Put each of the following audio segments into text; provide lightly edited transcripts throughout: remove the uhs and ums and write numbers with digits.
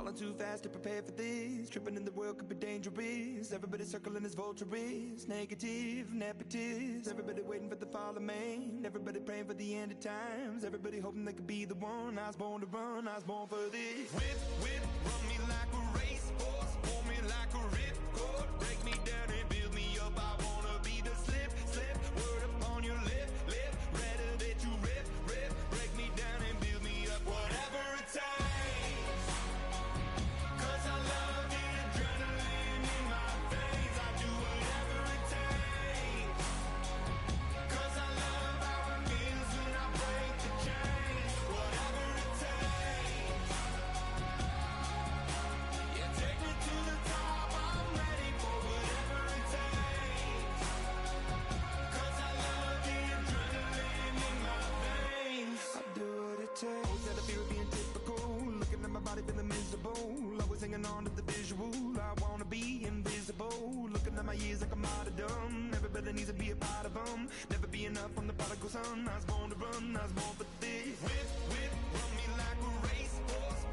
Falling too fast to prepare for this. Tripping in the world could be dangerous. Everybody circling as vultures. Negative, nepotist. Everybody waiting for the fall of man. Everybody praying for the end of times. Everybody hoping they could be the one. I was born to run, I was born for this. Whip, whip, run me like a racehorse. Pull me like a ripcord. Break me down and build me up. I wanna be the slip, slip. Word upon your lip, lip. Rather that you rip, rip. Break me down and build me up. Whatever it takes. 'Cause I love the adrenaline in my veins. I do whatever it takes. 'Cause I love how it feels when I break the chains. Whatever it takes. Yeah, take me to the top. I'm ready for whatever it takes. 'Cause I love the adrenaline in my veins. I do what it takes. Always had a fear of being typical. Looking at my body feeling miserable. Always hanging on to the visual. I wanna be invisible. Looking at my years like I'm martyrdom. Everybody needs to be a part of them. Never be enough on the prodigal son. I was born to run, I was born for this. Whip, whip, run me like a racehorse.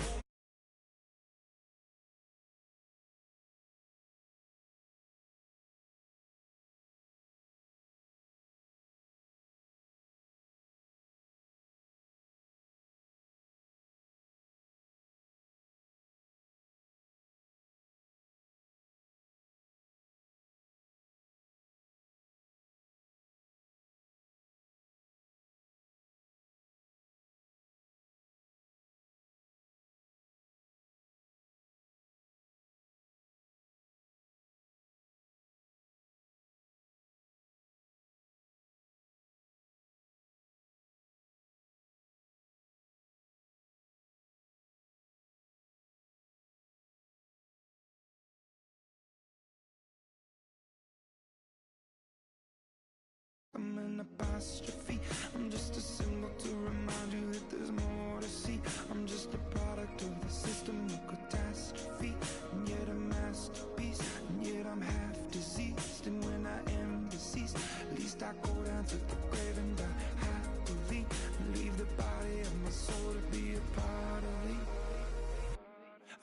I'm an apostrophe. I'm just a symbol to remind you that there's more to see. I'm just a product of the system of catastrophe, and yet a masterpiece, and yet I'm half diseased. And when I am deceased, at least I go down to the grave and die happily, and leave the body of my soul to be a part of me.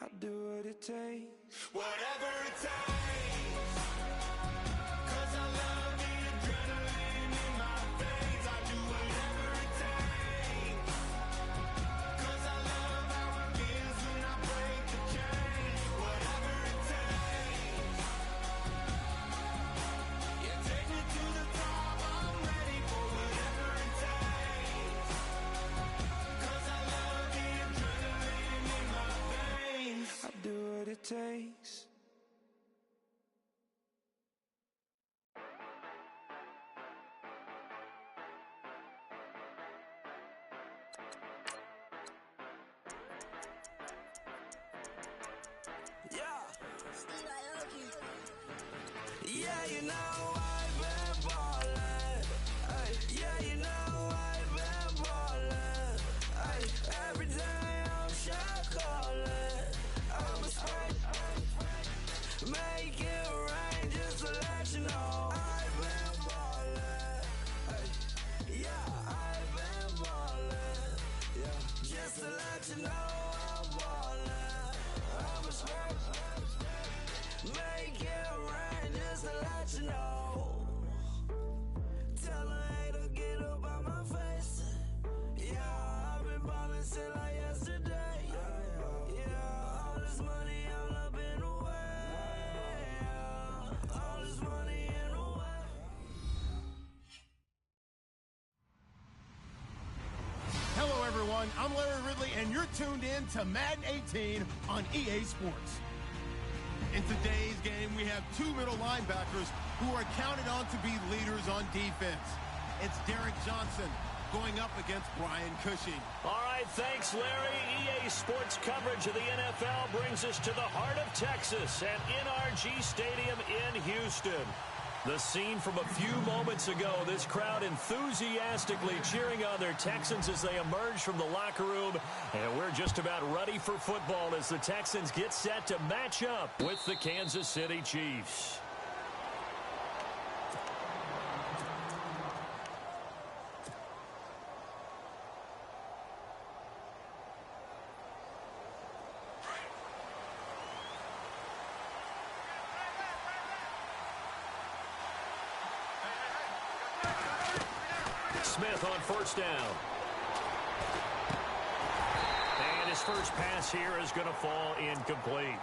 I do what it takes, whatever it takes. 'Cause I love the adrenaline in my veins. I do whatever it takes. 'Cause I love how it feels when I break the chains. Whatever it takes. Yeah, take me to the top. I'm ready for whatever it takes. 'Cause I love the adrenaline in my veins. I do what it takes. Yeah, you know I've been ballin'. Ay, yeah, you know I've been ballin'. Ay, every day I'm shot callin'. I'm a spray, make it rain just to let you know I've been ballin'. Ay, yeah, I've been ballin'. Yeah, just to let you know I'm ballin'. I'm a spray, make it rain just to let you know. Tell a hater get up on my face. Yeah, I've been ballin' since like yesterday. Yeah, all this money all up in the way. All this money in the way. Hello, everyone. I'm Larry Ridley, and you're tuned in to Madden 18 on EA Sports. In today's game, we have two middle linebackers who are counted on to be leaders on defense. It's Derek Johnson going up against Brian Cushing. All right, thanks, Larry. EA Sports coverage of the NFL brings us to the heart of Texas at NRG Stadium in Houston. The scene from a few moments ago, this crowd enthusiastically cheering on their Texans as they emerge from the locker room. And we're just about ready for football as the Texans get set to match up with the Kansas City Chiefs. Smith on first down. And his first pass here is going to fall incomplete.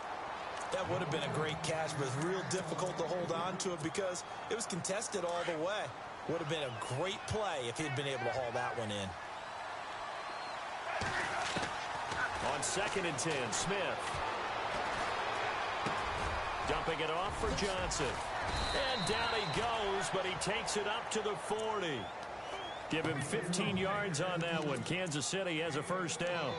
That would have been a great catch, but it's real difficult to hold on to it because it was contested all the way. Would have been a great play if he'd been able to haul that one in. On 2nd and 10, Smith. Dumping it off for Johnson. And down he goes, but he takes it up to the 40. Give him 15 yards on that one. Kansas City has a first down.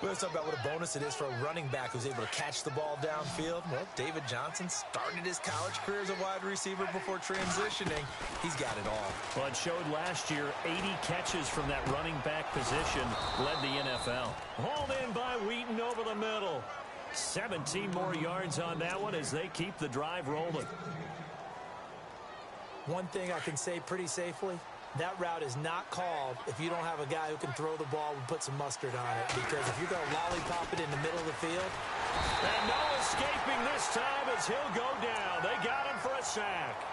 Let's talk about what a bonus it is for a running back who's able to catch the ball downfield. Well, David Johnson started his college career as a wide receiver before transitioning. He's got it all. Well, it showed last year 80 catches from that running back position led the NFL. Hauled in by Wheaton over the middle. 17 more yards on that one as they keep the drive rolling. One thing I can say pretty safely, that route is not called if you don't have a guy who can throw the ball and put some mustard on it. Because if you're going to lollipop it in the middle of the field. And no escaping this time as he'll go down. They got him for a sack.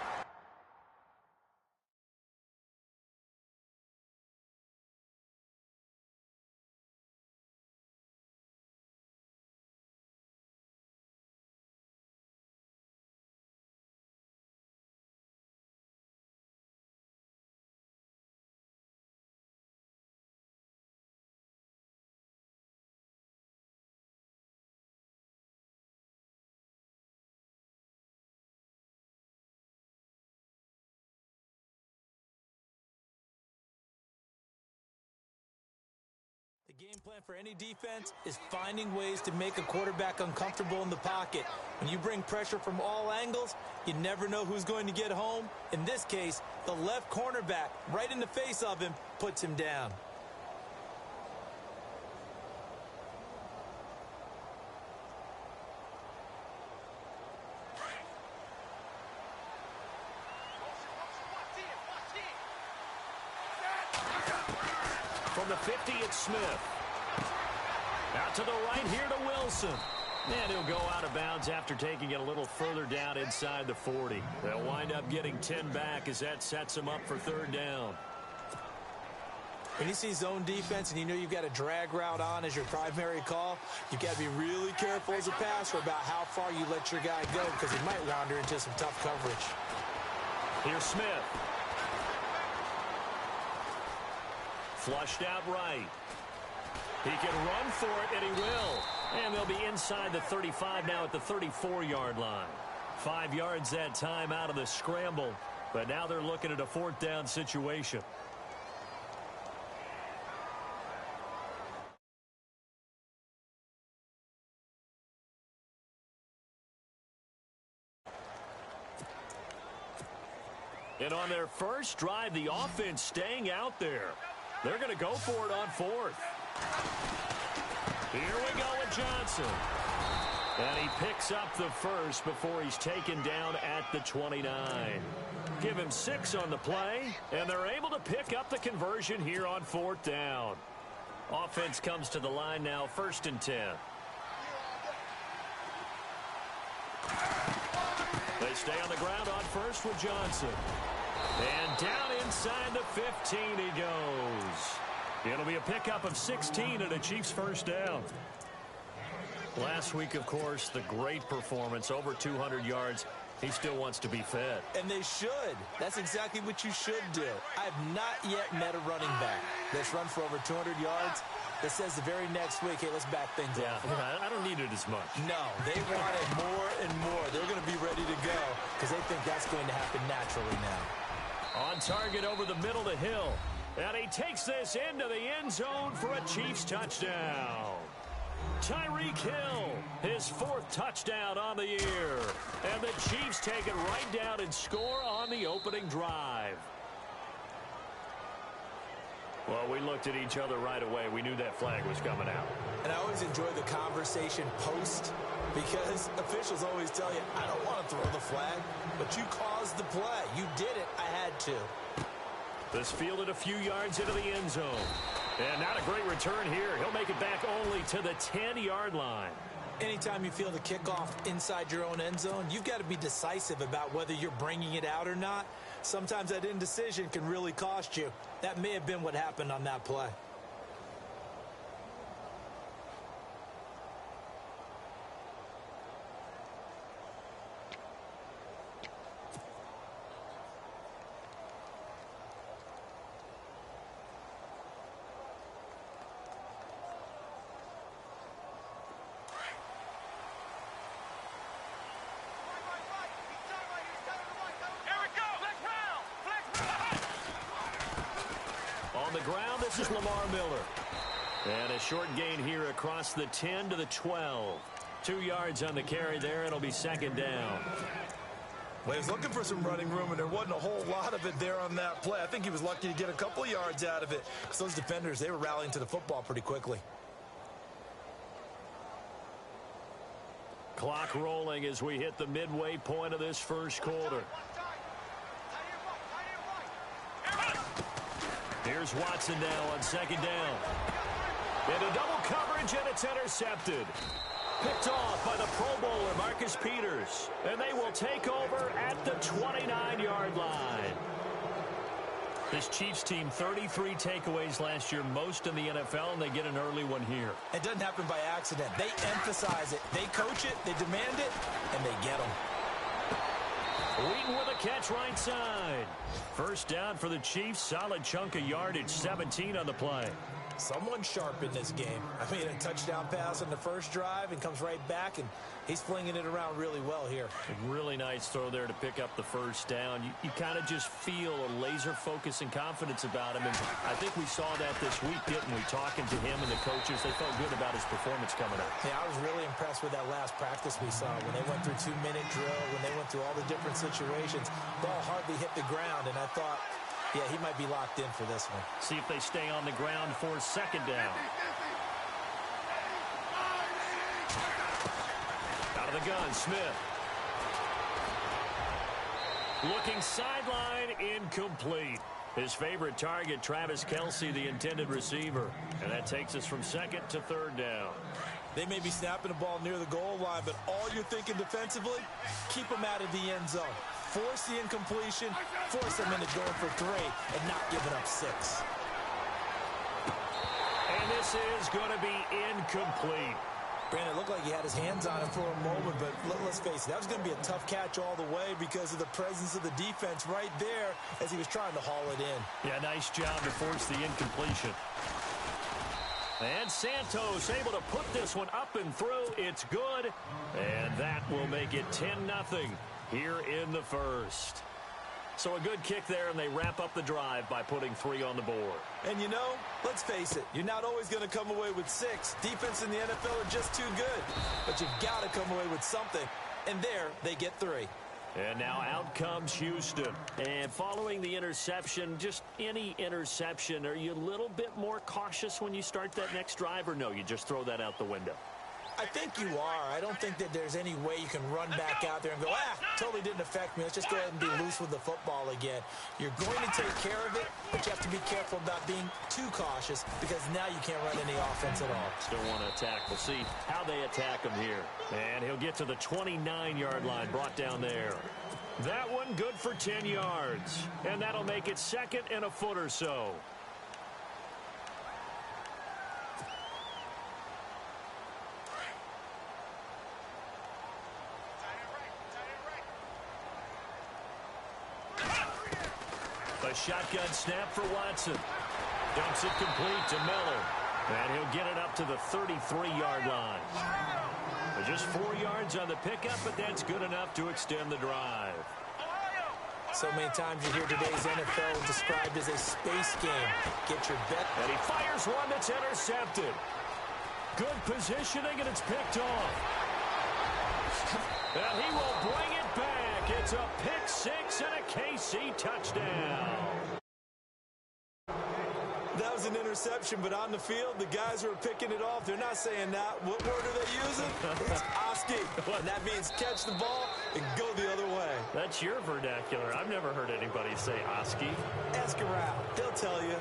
The game plan for any defense is finding ways to make a quarterback uncomfortable in the pocket. When you bring pressure from all angles, you never know who's going to get home. In this case, the left cornerback, right in the face of him, puts him down. From the 50, it's Smith. Out to the right here to Wilson. And he'll go out of bounds after taking it a little further down inside the 40. They'll wind up getting 10 back as that sets them up for 3rd down. When you see zone defense and you know you've got a drag route on as your primary call, you've got to be really careful as a passer about how far you let your guy go because he might wander into some tough coverage. Here's Smith. Flushed out right. He can run for it, and he will. And they'll be inside the 35 now at the 34-yard line. 5 yards that time out of the scramble. But now they're looking at a 4th down situation. And on their first drive, the offense staying out there. They're going to go for it on 4th. Here we go with Johnson. And he picks up the first before he's taken down at the 29. Give him 6 on the play, and they're able to pick up the conversion here on 4th down. Offense comes to the line now, 1st and 10. They stay on the ground on 1st with Johnson. And down inside the 15 he goes. It'll be a pickup of 16 and a Chiefs 1st down. Last week, of course, the great performance, over 200 yards. He still wants to be fed. And they should. That's exactly what you should do. I have not yet met a running back that's run for over 200 yards that says the very next week, hey, let's back things off. Yeah, I don't need it as much. No, they want it more and more. They're going to be ready to go because they think that's going to happen naturally now. On target over the middle to Hill. And he takes this into the end zone for a Chiefs touchdown. Tyreek Hill, his 4th touchdown on the year. And the Chiefs take it right down and score on the opening drive. Well, we looked at each other right away. We knew that flag was coming out. And I always enjoy the conversation post because officials always tell you, I don't want to throw the flag, but you caused the play. You did it. I had to. This fielded a few yards into the end zone. And not a great return here. He'll make it back only to the 10-yard line. Anytime you field a kickoff inside your own end zone, you've got to be decisive about whether you're bringing it out or not. Sometimes that indecision can really cost you. That may have been what happened on that play. On the ground, this is Lamar Miller. And a short gain here across the 10 to the 12. 2 yards on the carry there. It'll be second down. Well, he was looking for some running room, and there wasn't a whole lot of it there on that play. I think he was lucky to get a couple of yards out of it. Because those defenders, they were rallying to the football pretty quickly. Clock rolling as we hit the midway point of this first quarter. Here's Watson now on second down. Into double coverage, and it's intercepted. Picked off by the Pro Bowler, Marcus Peters. And they will take over at the 29-yard line. This Chiefs team, 33 takeaways last year, most in the NFL, and they get an early one here. It doesn't happen by accident. They emphasize it. They coach it, they demand it, and they get them. Wheaton with a catch right side. First down for the Chiefs. Solid chunk of yardage, 17 on the play. Someone sharp in this game. I mean, a touchdown pass on the first drive and comes right back, and he's flinging it around really well here. A really nice throw there to pick up the first down. You kind of just feel a laser focus and confidence about him, and I think we saw that this week, didn't we? Talking to him and the coaches, they felt good about his performance coming up. Yeah, I was really impressed with that last practice we saw when they went through 2-minute drill, when they went through all the different situations. Ball hardly hit the ground, and I thought, yeah, he might be locked in for this one. See if they stay on the ground for second down. Out of the gun, Smith. Looking sideline, incomplete. His favorite target, Travis Kelce, the intended receiver. And that takes us from second to third down. They may be snapping the ball near the goal line, but all you're thinking defensively, keep them out of the end zone. Force the incompletion, force them into going for 3, and not giving up 6. And this is going to be incomplete. Brandon, it looked like he had his hands on him for a moment, but let's face it, that was going to be a tough catch all the way because of the presence of the defense right there as he was trying to haul it in. Yeah, nice job to force the incompletion. And Santos able to put this one up and through. It's good. And that will make it 10-0 here in the first. So a good kick there, and they wrap up the drive by putting 3 on the board. And you know, let's face it, you're not always going to come away with 6. Defense in the NFL are just too good. But you've got to come away with something. And there, they get 3. And now out comes Houston. And following the interception, just any interception, are you a little bit more cautious when you start that next drive, or no, you just throw that out the window? I think you are. I don't think that there's any way you can run back out there and go, totally didn't affect me. Let's just go ahead and be loose with the football again. You're going to take care of it, but you have to be careful about being too cautious because now you can't run any offense at all. Still want to attack. We'll see how they attack him here. And he'll get to the 29-yard line, brought down there. That one good for 10 yards. And that'll make it second and a foot or so. A shotgun snap for Watson. Dumps it complete to Miller. And he'll get it up to the 33-yard line. Just 4 yards on the pickup, but that's good enough to extend the drive. So many times you hear today's NFL described as a space game. Get your bet. And he fires one that's intercepted. Good positioning, and it's picked off. And he will bring it back. It's a pick 6 and a KC touchdown. That was an interception, but on the field, the guys who are picking it off, they're not saying that. What word are they using? It's Oski. And that means catch the ball and go the other way. That's your vernacular. I've never heard anybody say Oski. Ask around. They'll tell you.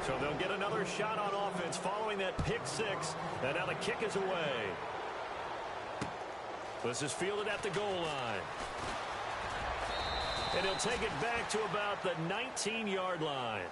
So they'll get another shot on offense following that pick 6. And now the kick is away. This is fielded at the goal line. And he'll take it back to about the 19-yard line.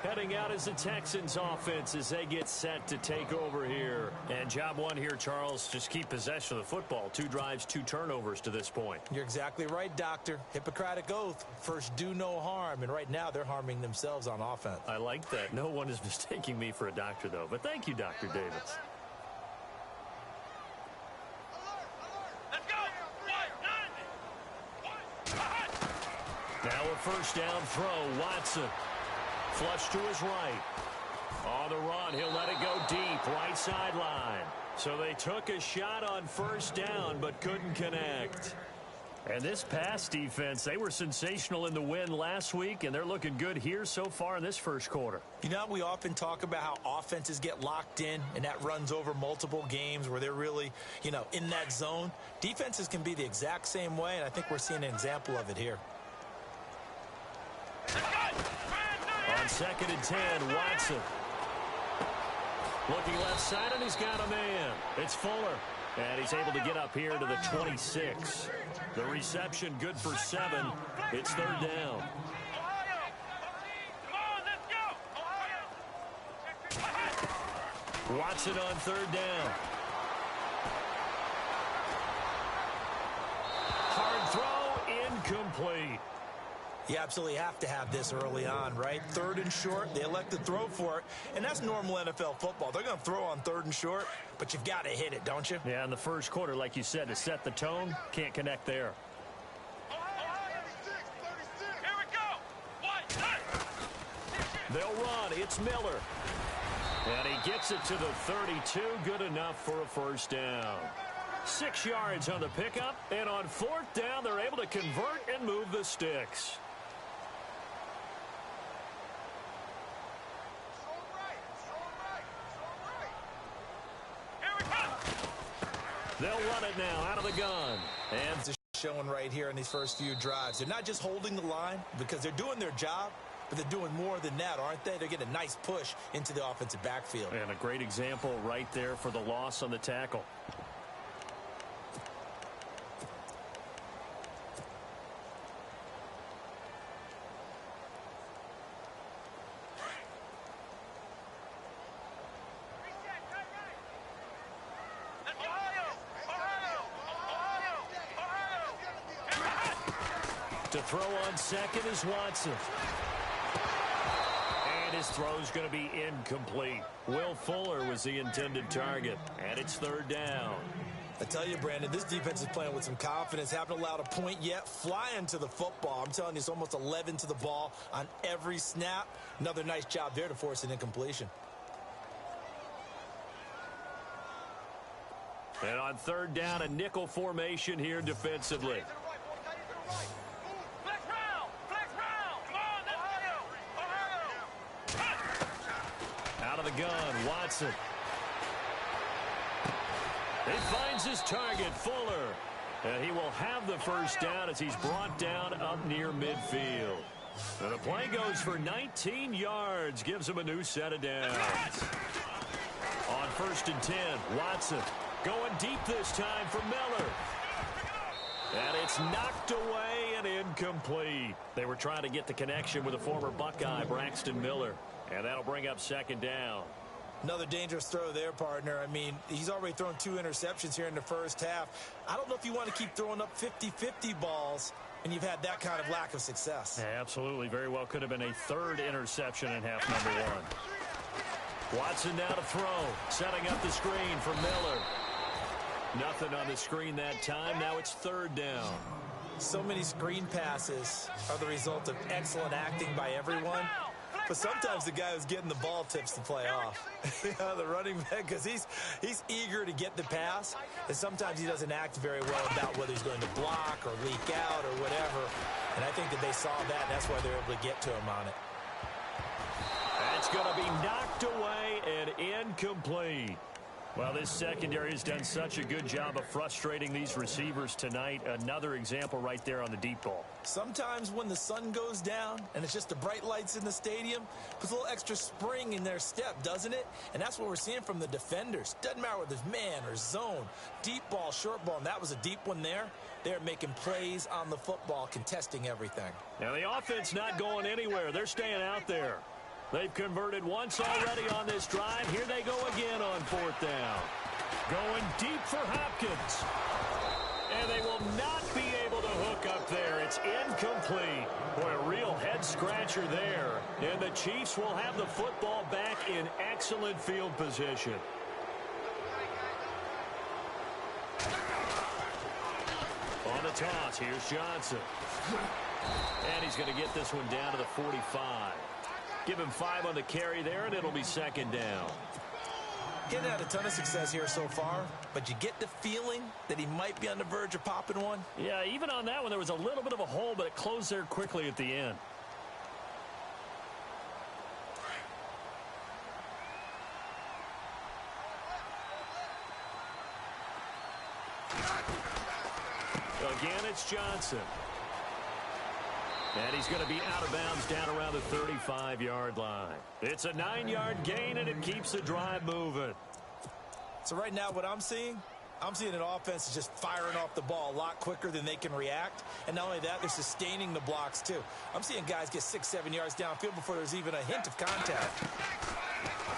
Heading out as the Texans offense as they get set to take over here. And job one here, Charles, just keep possession of the football. 2 drives, 2 turnovers to this point. You're exactly right, Doctor. Hippocratic oath. First, do no harm. And right now, they're harming themselves on offense. I like that. No one is mistaking me for a doctor, though. But thank you, Dr. Davis. Now a first down throw. Watson. Flush to his right. On the run, he'll let it go deep, right sideline. So they took a shot on first down, but couldn't connect. And this pass defense, they were sensational in the win last week, and they're looking good here so far in this first quarter. You know, we often talk about how offenses get locked in, and that runs over multiple games where they're really, in that zone. Defenses can be the exact same way, and I think we're seeing an example of it here. On 2nd and 10, Watson. Looking left side, and he's got a man. It's Fuller. And he's able to get up here to the 26. The reception good for 7. It's 3rd down. Watson on 3rd down. Hard throw, incomplete. You absolutely have to have this early on, right? 3rd and short, they elect to throw for it, and that's normal NFL football. They're going to throw on 3rd and short, but you've got to hit it, don't you? Yeah, in the first quarter, like you said, to set the tone, can't connect there. They'll run. It's Miller. And he gets it to the 32. Good enough for a first down. 6 yards on the pickup, and on 4th down, they're able to convert and move the sticks. They'll run it now out of the gun. And it's showing right here in these first few drives. They're not just holding the line because they're doing their job, but they're doing more than that, aren't they? They're getting a nice push into the offensive backfield. And a great example right there for the loss on the tackle. To throw on 2nd is Watson. And his throw's going to be incomplete. Will Fuller was the intended target. And it's 3rd down. I tell you, Brandon, this defense is playing with some confidence. Haven't allowed a point yet. Flying to the football. I'm telling you, it's almost 11 to the ball on every snap. Another nice job there to force an incompletion. And on 3rd down, a nickel formation here defensively. Out of the gun, Watson. He finds his target, Fuller. And he will have the first down as he's brought down up near midfield. And the play goes for 19 yards, gives him a new set of downs. On 1st and 10, Watson going deep this time for Miller. And it's knocked away and incomplete. They were trying to get the connection with a former Buckeye, Braxton Miller. And that'll bring up 2nd down. Another dangerous throw there, partner. I mean, he's already thrown 2 interceptions here in the first half. I don't know if you want to keep throwing up 50-50 balls, and you've had that kind of lack of success. Yeah, absolutely. Very well could have been a 3rd interception in half number 1. Watson now to throw. Setting up the screen for Miller. Nothing on the screen that time. Now it's 3rd down. So many screen passes are the result of excellent acting by everyone. But sometimes the guy who's getting the ball tips the play off. The running back, because he's eager to get the pass, and sometimes he doesn't act very well about whether he's going to block or leak out or whatever. And I think that they saw that, and that's why they're able to get to him on it. That's going to be knocked away and incomplete. Well, this secondary has done such a good job of frustrating these receivers tonight. Another example right there on the deep ball. Sometimes when the sun goes down and it's just the bright lights in the stadium, puts a little extra spring in their step, doesn't it? And that's what we're seeing from the defenders. Doesn't matter whether it's man or zone, deep ball, short ball, and that was a deep one there. They're making plays on the football, contesting everything. Now the offense not going anywhere. They're staying out there. They've converted once already on this drive. Here they go again on fourth down. Going deep for Hopkins. And they will not be able to hook up there. It's incomplete. Boy, a real head-scratcher there. And the Chiefs will have the football back in excellent field position. On the toss, here's Johnson. And he's going to get this one down to the 45. Give him 5 on the carry there, and it'll be second down. Getting had a ton of success here so far, but you get the feeling that he might be on the verge of popping one. Yeah, even on that one, there was a little bit of a hole, but it closed there quickly at the end. Again, it's Johnson. And he's going to be out of bounds down around the 35-yard line. It's a 9-yard gain, and it keeps the drive moving. So right now what I'm seeing an offense is just firing off the ball a lot quicker than they can react. And not only that, they're sustaining the blocks, too. I'm seeing guys get 6-7 yards downfield before there's even a hint of contact.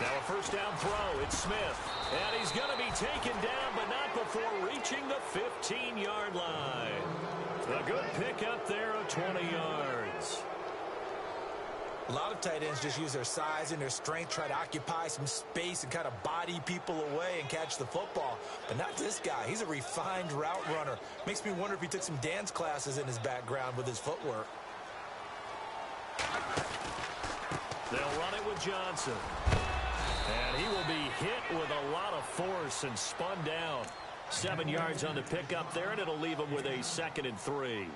Now a first down throw. It's Smith. And he's going to be taken down, but not before reaching the 15-yard line. A good pickup there of 20 yards. A lot of tight ends just use their size and their strength, try to occupy some space and kind of body people away and catch the football. But not this guy. He's a refined route runner. Makes me wonder if he took some dance classes in his background with his footwork. They'll run it with Johnson. And he will be hit with a lot of force and spun down. 7 yards on the pickup there, and it'll leave him with a 2nd and 3.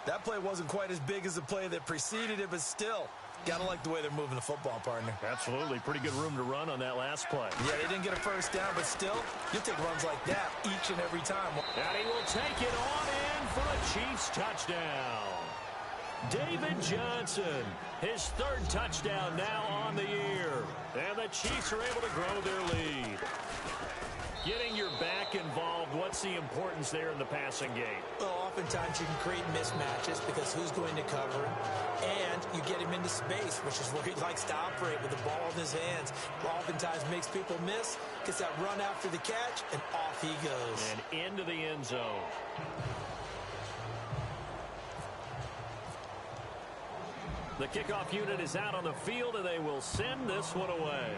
That play wasn't quite as big as the play that preceded it, but still, gotta like the way they're moving the football, partner. Absolutely. Pretty good room to run on that last play. Yeah, they didn't get a first down, but still, you'll take runs like that each and every time. And he will take it on in for a Chiefs touchdown. David Johnson, his 3rd touchdown now on the year. And the Chiefs are able to grow their lead. Getting your back involved, what's the importance there in the passing game? Well, oftentimes you can create mismatches because who's going to cover him, and you get him into space, which is where he likes to operate with the ball in his hands. Oftentimes makes people miss, gets that run after the catch, and off he goes. And into the end zone. The kickoff unit is out on the field, and they will send this one away.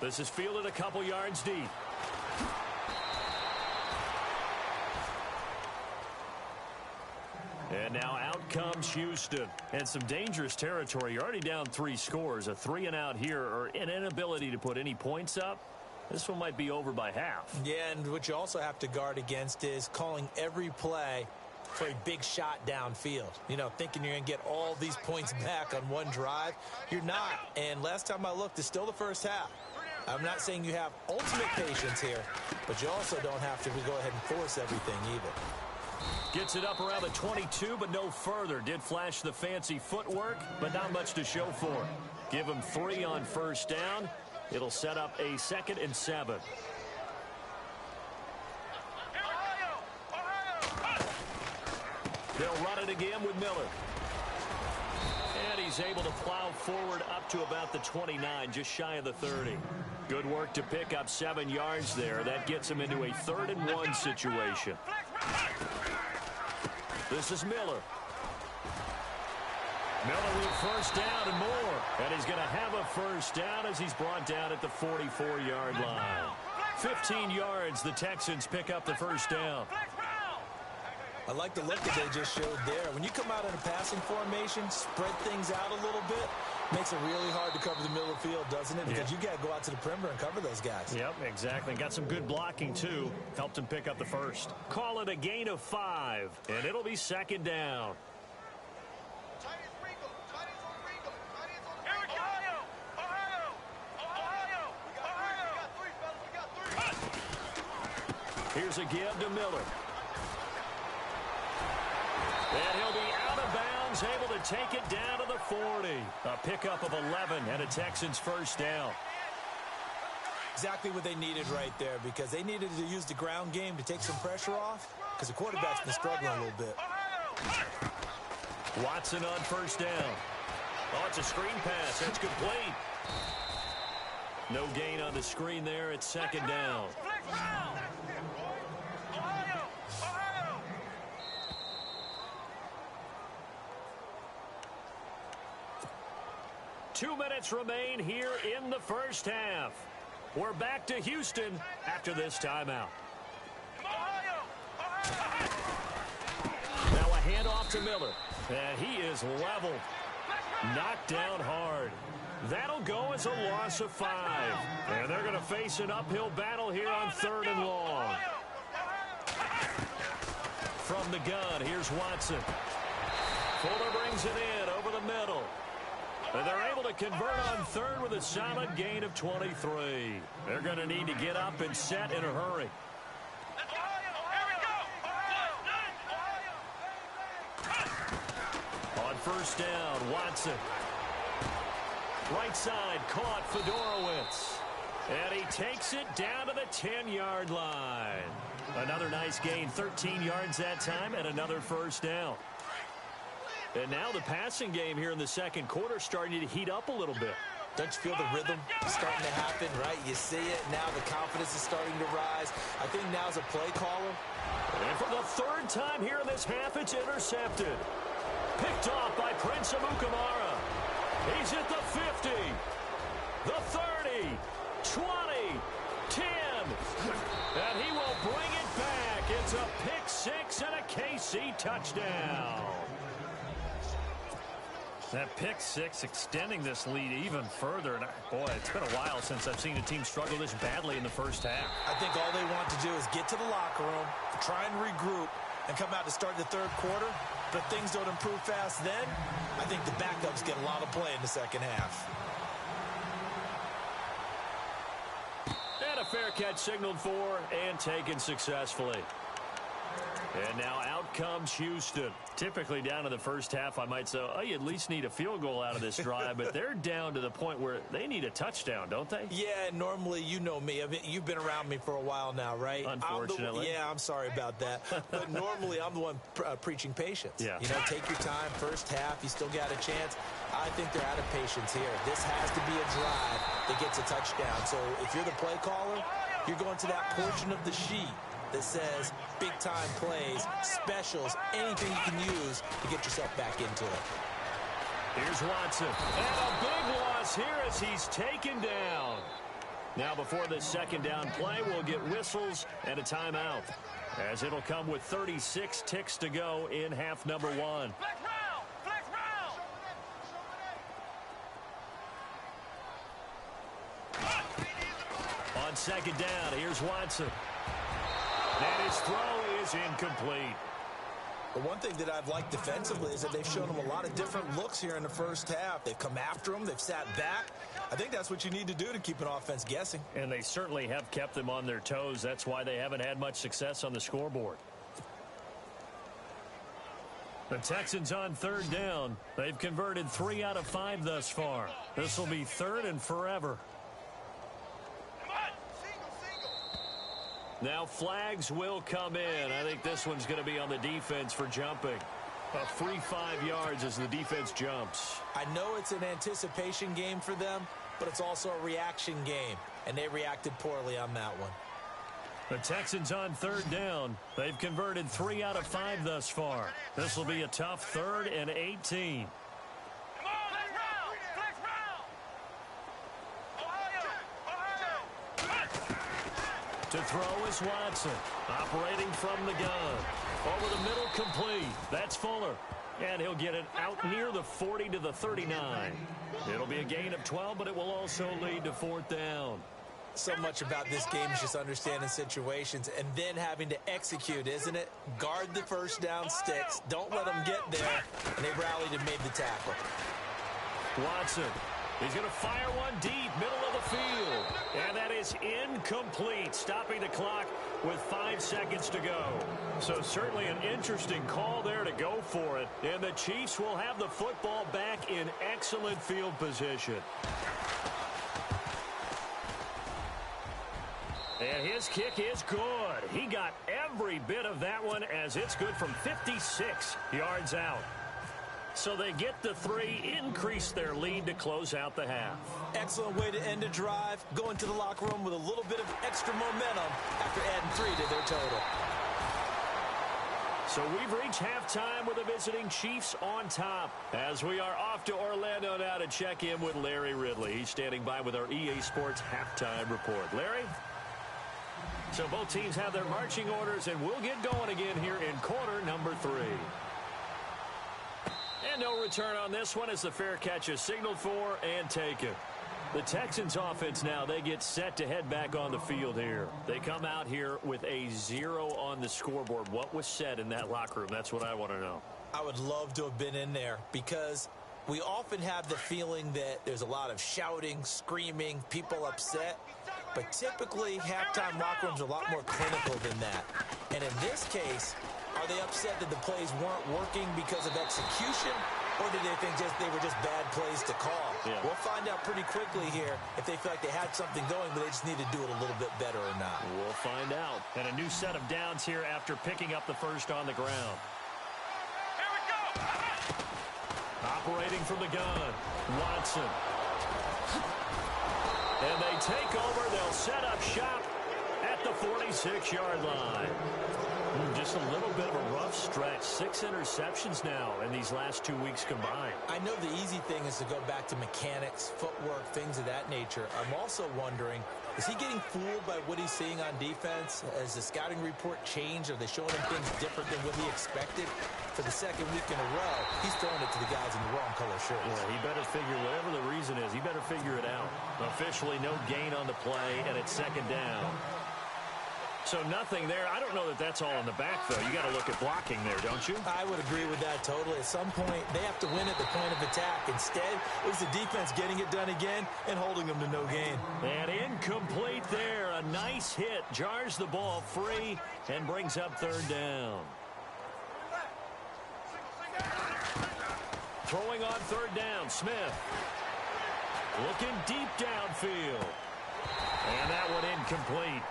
This is fielded a couple yards deep. And now out comes Houston. And some dangerous territory. You're already down 3 scores. A 3-and-out here, or an inability to put any points up. This one might be over by half. Yeah, and what you also have to guard against is calling every play for a big shot downfield. You know, thinking you're going to get all these points back on one drive. You're not. And last time I looked, it's still the first half. I'm not saying you have ultimate patience here, but you also don't have to go ahead and force everything either. Gets it up around the 22, but no further. Did flash the fancy footwork, but not much to show for it. Give him 3 on first down. It'll set up a 2nd and 7. They'll run it again with Miller. And he's able to plow forward up to about the 29, just shy of the 30. Good work to pick up 7 yards there. That gets him into a 3rd and 1 situation. This is Miller. Miller with first down and more. And he's going to have a first down as he's brought down at the 44-yard line. 15 yards, the Texans pick up the first down. I like the look that they just showed there. When you come out in a passing formation, spread things out a little bit, makes it really hard to cover the middle of the field, doesn't it? Because you got to go out to the perimeter and cover those guys. Yep, exactly. Got some good blocking, too. Helped him pick up the first. Call it a gain of 5, and it'll be 2nd down. Here's a give to Miller. And he'll be out of bounds, able to take it down to the 40. A pickup of 11 and a Texans first down. Exactly what they needed right there, because they needed to use the ground game to take some pressure off, because the quarterback's been struggling a little bit. Watson on first down. Oh, it's a screen pass. That's complete. No gain on the screen there. It's second down. 2 minutes remain here in the first half. We're back to Houston after this timeout. Now a handoff to Miller. And he is leveled. Knocked down hard. That'll go as a loss of 5. And they're going to face an uphill battle here on 3rd and long. From the gun, here's Watson. Fuller brings it in over the middle. And they're able to convert on 3rd with a solid gain of 23. They're going to need to get up and set in a hurry. On first down, Watson. Right side, caught Fedorowicz. And he takes it down to the 10-yard line. Another nice gain, 13 yards that time, and another first down. And now the passing game here in the second quarter starting to heat up a little bit. Don't you feel the rhythm starting to happen, right? You see it. Now the confidence is starting to rise. I think now's a play caller. And for the 3rd time here in this half, it's intercepted. Picked off by Prince Amukamara. He's at the 50, the 30, 20, 10. And he will bring it back. It's a pick 6 and a KC touchdown. That pick 6 extending this lead even further. And boy, it's been a while since I've seen a team struggle this badly in the first half. I think all they want to do is get to the locker room, try and regroup, and come out to start the 3rd quarter. But things don't improve fast then. I think the backups get a lot of play in the second half. And a fair catch signaled for and taken successfully. And now out comes Houston. Typically down to the first half, I might say, oh, you at least need a field goal out of this drive. But they're down to the point where they need a touchdown, don't they? Yeah, normally, you know me. I mean, you've been around me for a while now, right? Unfortunately. I'm sorry about that. But normally, I'm the one preaching patience. Yeah. You know, take your time. First half, you still got a chance. I think they're out of patience here. This has to be a drive that gets a touchdown. So if you're the play caller, you're going to that portion of the sheet that says big-time plays, specials, anything you can use to get yourself back into it. Here's Watson. And a big loss here as he's taken down. Now before this second down play, we'll get whistles and a timeout, as it'll come with 36 ticks to go in half number 1. On second down, here's Watson. And his throw is incomplete. The one thing that I've liked defensively is that they've shown him a lot of different looks here in the first half. They've come after him. They've sat back. I think that's what you need to do to keep an offense guessing. And they certainly have kept them on their toes. That's why they haven't had much success on the scoreboard. The Texans on 3rd down. They've converted 3 out of 5 thus far. This will be 3rd and forever. Now flags will come in. I think this one's going to be on the defense for jumping. A free 5 yards as the defense jumps. I know it's an anticipation game for them, but it's also a reaction game, and they reacted poorly on that one. The Texans on 3rd down. They've converted 3 out of 5 thus far. This will be a tough 3rd and 18. To throw is Watson, operating from the gun. Over the middle, complete. That's Fuller. And he'll get it out near the 40 to the 39. It'll be a gain of 12, but it will also lead to 4th down. So much about this game is just understanding situations and then having to execute, isn't it? Guard the first down sticks. Don't let them get there. And they rallied and made the tackle. Watson. He's going to fire one deep, middle of the field. And that is incomplete, stopping the clock with 5 seconds to go. So certainly an interesting call there to go for it. And the Chiefs will have the football back in excellent field position. And his kick is good. He got every bit of that one as it's good from 56 yards out. So they get the 3, increase their lead to close out the half. Excellent way to end a drive. Go into the locker room with a little bit of extra momentum after adding 3 to their total. So we've reached halftime with the visiting Chiefs on top. As we are off to Orlando now to check in with Larry Ridley. He's standing by with our EA Sports halftime report. Larry? So both teams have their marching orders, and we'll get going again here in quarter number 3. And no return on this one as the fair catch is signaled for and taken. The Texans offense now, they get set to head back on the field here. They come out here with a 0 on the scoreboard. What was said in that locker room? That's what I want to know. I would love to have been in there because we often have the feeling that there's a lot of shouting, screaming, people upset. But typically, halftime locker rooms are a lot more clinical than that. And in this case, are they upset that the plays weren't working because of execution, or did they think they were just bad plays to call? Yeah. We'll find out pretty quickly here if they feel like they had something going, but they just need to do it a little bit better or not. We'll find out. And a new set of downs here after picking up the first on the ground. Here we go! Operating from the gun, Watson. And they take over. They'll set up shop at the 46-yard line. Just a little bit of a rough stretch. 6 interceptions now in these last 2 weeks combined. I know the easy thing is to go back to mechanics, footwork, things of that nature. I'm also wondering, is he getting fooled by what he's seeing on defense? Has the scouting report changed? Are they showing him things different than what he expected? For the second week in a row, he's throwing it to the guys in the wrong color shirts. Yeah, he better figure, whatever the reason is, he better figure it out. Officially, no gain on the play, and it's second down. So nothing there. I don't know that that's all in the back, though. You got to look at blocking there, don't you? I would agree with that totally. At some point, they have to win at the point of attack. Instead, it was the defense getting it done again and holding them to no gain. And incomplete there. A nice hit. Jars the ball free and brings up third down. Throwing on third down, Smith. Looking deep downfield. And that one incomplete.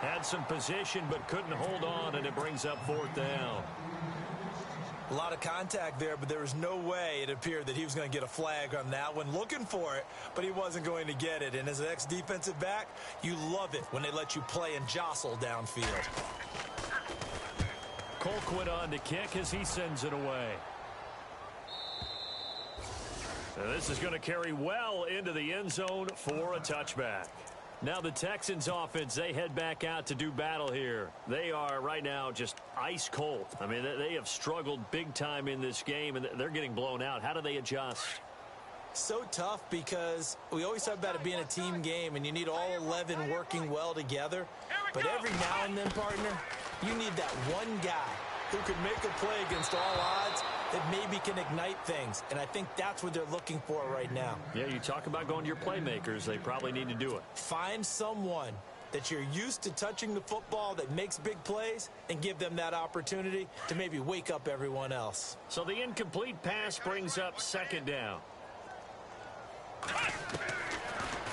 Had some position but couldn't hold on, and it brings up fourth down. A lot of contact there, but there was no way it appeared that he was going to get a flag on that one. Looking for it, but he wasn't going to get it. And as an ex-defensive back, you love it when they let you play and jostle downfield. Colquitt on to kick as he sends it away. Now this is going to carry well into the end zone for a touchback. Now the Texans offense, they head back out to do battle here. They are right now just ice cold. I mean, they have struggled big time in this game, and they're getting blown out. How do they adjust? So tough because we always talk about it being a team game, and you need all 11 working well together. But every now and then, partner, you need that one guy who can make a play against all odds that maybe can ignite things. And I think that's what they're looking for right now. Yeah, you talk about going to your playmakers. They probably need to do it. Find someone that you're used to touching the football that makes big plays and give them that opportunity to maybe wake up everyone else. So the incomplete pass brings up second down.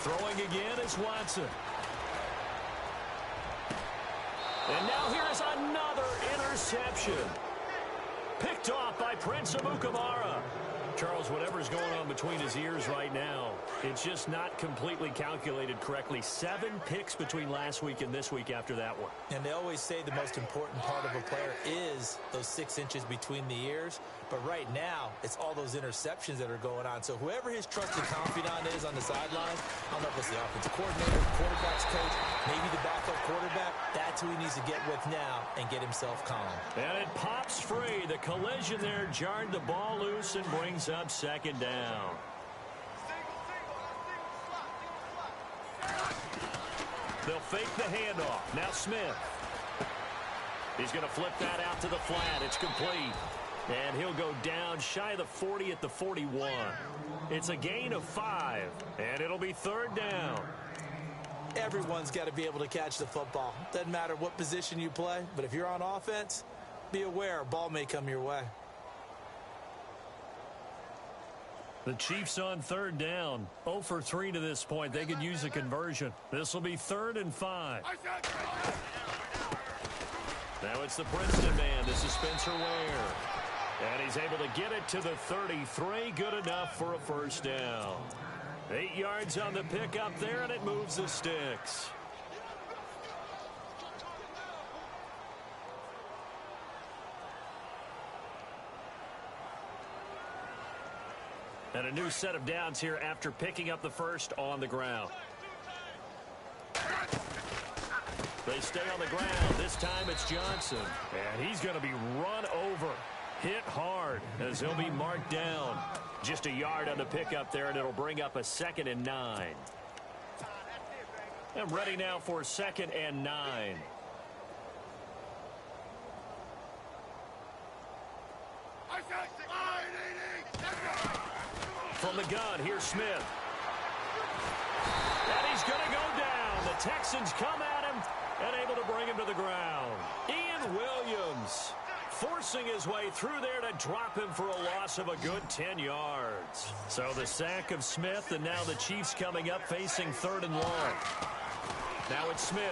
Throwing again is Watson. And now here is another interception. Picked off by Prince Amukamara. Charles, whatever's going on between his ears right now, it's just not completely calculated correctly. 7 picks between last week and this week after that one. And they always say the most important part of a player is those 6 inches between the ears. But right now, it's all those interceptions that are going on. So whoever his trusted confidant is on the sideline, I don't know if it's the offensive coordinator, the quarterback's coach, maybe the backup quarterback, that's who he needs to get with now and get himself calm. And it pops free. The collision there jarred the ball loose and brings up second down. They'll fake the handoff. Now Smith. He's going to flip that out to the flat. It's complete. And he'll go down shy of the 40 at the 41. It's a gain of 5, and it'll be third down. Everyone's got to be able to catch the football. Doesn't matter what position you play, but if you're on offense, be aware a ball may come your way. The Chiefs on third down. 0 for 3 to this point. They could use a conversion. This will be 3rd and 5. Now it's the Princeton man. This is Spencer Ware. And he's able to get it to the 33. Good enough for a first down. 8 yards on the pickup there, and it moves the sticks. And a new set of downs here after picking up the first on the ground. They stay on the ground. This time it's Johnson. And he's going to be run over. Hit hard as he'll be marked down. Just a yard on the pickup there, and it'll bring up a 2nd and 9. And ready now for 2nd and 9. From the gun, here's Smith. And he's going to go down. The Texans come at him and able to bring him to the ground. Ian Williams forcing his way through there to drop him for a loss of a good 10 yards. So the sack of Smith, and now the Chiefs coming up facing 3rd and long. Now it's Smith.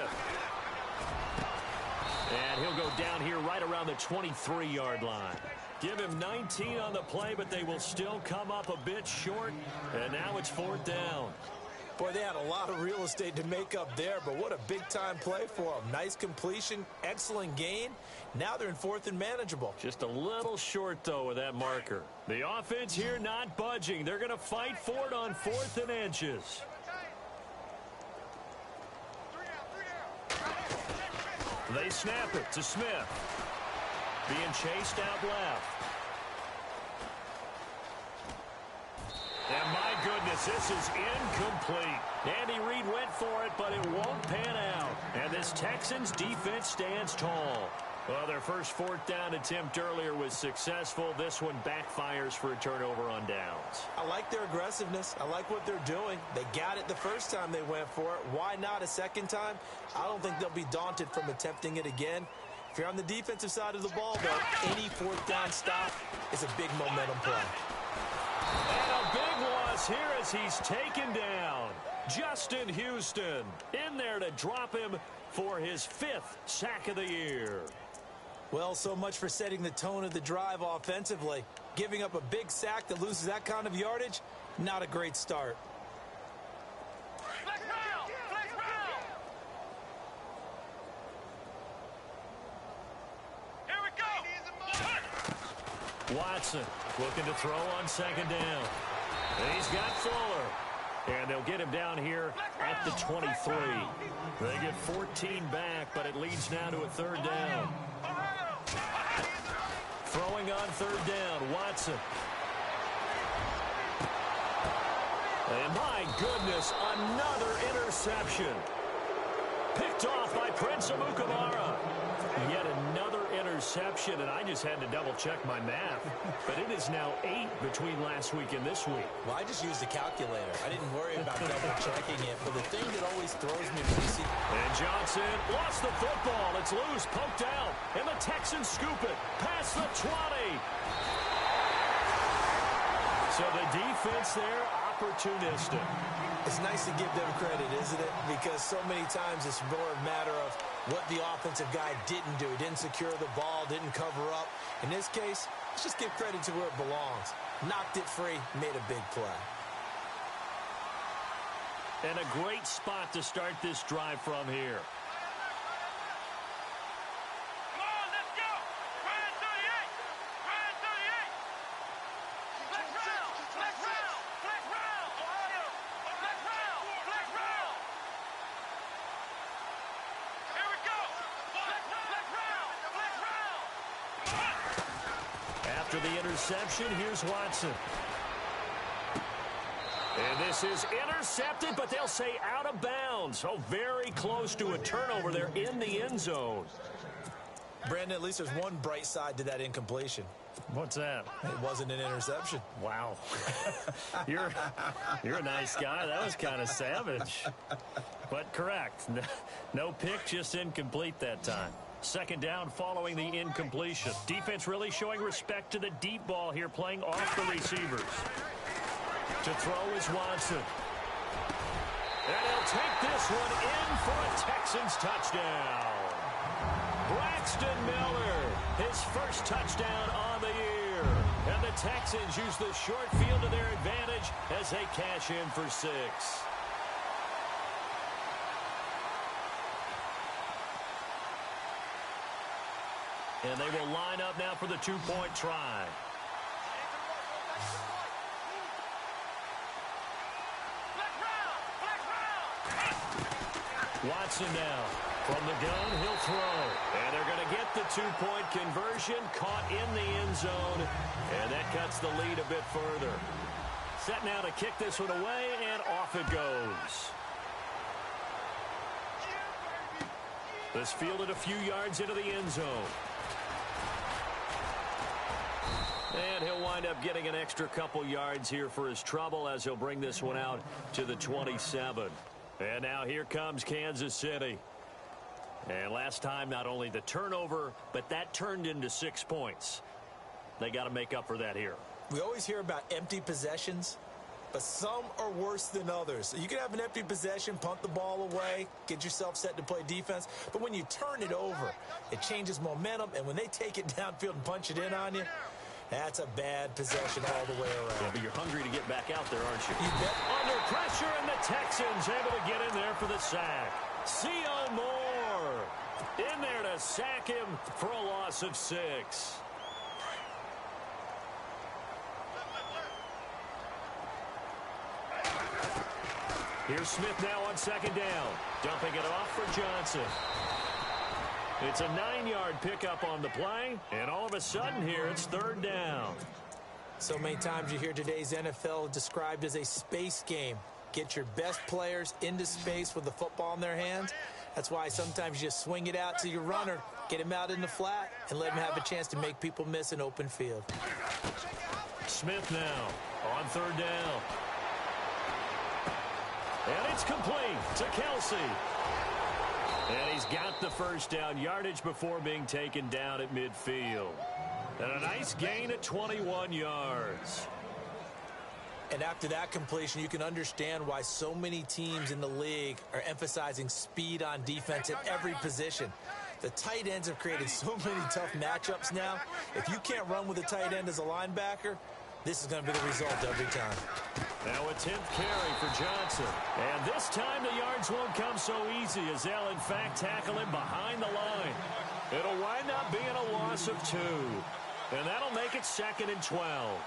And he'll go down here right around the 23-yard line. Give him 19 on the play, but they will still come up a bit short. And now it's 4th down. Boy, they had a lot of real estate to make up there, but what a big-time play for them. Nice completion, excellent gain. Now they're in 4th and manageable. Just a little short, though, with that marker. The offense here not budging. They're going to fight for it on 4th and inches. They snap it to Smith. Being chased out left. And my goodness, this is incomplete. Andy Reid went for it, but it won't pan out. And this Texans defense stands tall. Well, their first 4th down attempt earlier was successful. This one backfires for a turnover on downs. I like their aggressiveness. I like what they're doing. They got it the first time they went for it. Why not a second time? I don't think they'll be daunted from attempting it again. If you're on the defensive side of the ball, though, any 4th down stop is a big momentum play. And a big loss here as he's taken down. Justin Houston in there to drop him for his 5th sack of the year. Well, so much for setting the tone of the drive offensively. Giving up a big sack that loses that kind of yardage, not a great start. Watson looking to throw on 2nd down. And he's got Fuller. And they'll get him down here at the 23. They get 14 back, but it leads now to a 3rd down. Throwing on 3rd down, Watson. And my goodness, another interception. Picked off by Prince Amukamara. Yet another interception, and I just had to double-check my math. But it is now 8 between last week and this week. Well, I just used a calculator. I didn't worry about double-checking it. But the thing that always throws me when you see... And Johnson lost the football. It's loose, poked out. And the Texans scoop it past the 20. So the defense there, opportunistic. It's nice to give them credit, isn't it? Because so many times it's more a matter of what the offensive guy didn't do. Didn't secure the ball, didn't cover up. In this case, let's just give credit to where it belongs. Knocked it free, made a big play. And a great spot to start this drive from here. After the interception, here's Watson. And this is intercepted, but they'll say out of bounds. So very close to a turnover there in the end zone. Brandon, at least there's one bright side to that incompletion. What's that? It wasn't an interception. Wow. You're a nice guy. That was kind of savage. But correct. No pick, just incomplete that time. Second down following the incompletion. Defense really showing respect to the deep ball here, playing off the receivers. To throw is Watson. And he'll take this one in for a Texans touchdown. Braxton Miller, his first touchdown on the year. And the Texans use the short field to their advantage as they cash in for 6. And they will line up now for the 2-point try. Watson now. From the gun, he'll throw. And they're going to get the 2-point conversion, caught in the end zone. And that cuts the lead a bit further. Set now to kick this one away, and off it goes. This fielded a few yards into the end zone. And he'll wind up getting an extra couple yards here for his trouble as he'll bring this one out to the 27. And now here comes Kansas City. And last time, not only the turnover, but that turned into 6 points. They got to make up for that here. We always hear about empty possessions, but some are worse than others. You can have an empty possession, punt the ball away, get yourself set to play defense. But when you turn it over, it changes momentum. And when they take it downfield and punch it in on you, that's a bad possession all the way around. Yeah, but you're hungry to get back out there, aren't you? You bet. Under pressure, and the Texans able to get in there for the sack. Sion Moore in there to sack him for a loss of 6. Here's Smith now on second down. Dumping it off for Johnson. It's a 9-yard pickup on the play, and all of a sudden here it's third down. So many times you hear today's NFL described as a space game. Get your best players into space with the football in their hands. That's why sometimes you just swing it out to your runner, get him out in the flat, and let him have a chance to make people miss an open field. Smith now on third down. And it's complete to Kelsey. And he's got the first down, yardage before being taken down at midfield. And a nice gain at 21 yards. And after that completion, you can understand why so many teams in the league are emphasizing speed on defense at every position. The tight ends have created so many tough matchups now. If you can't run with a tight end as a linebacker, this is going to be the result every time. Now a 10th carry for Johnson. And this time the yards won't come so easy as they'll in fact tackle him behind the line. It'll wind up being a loss of 2. And that'll make it 2nd and 12.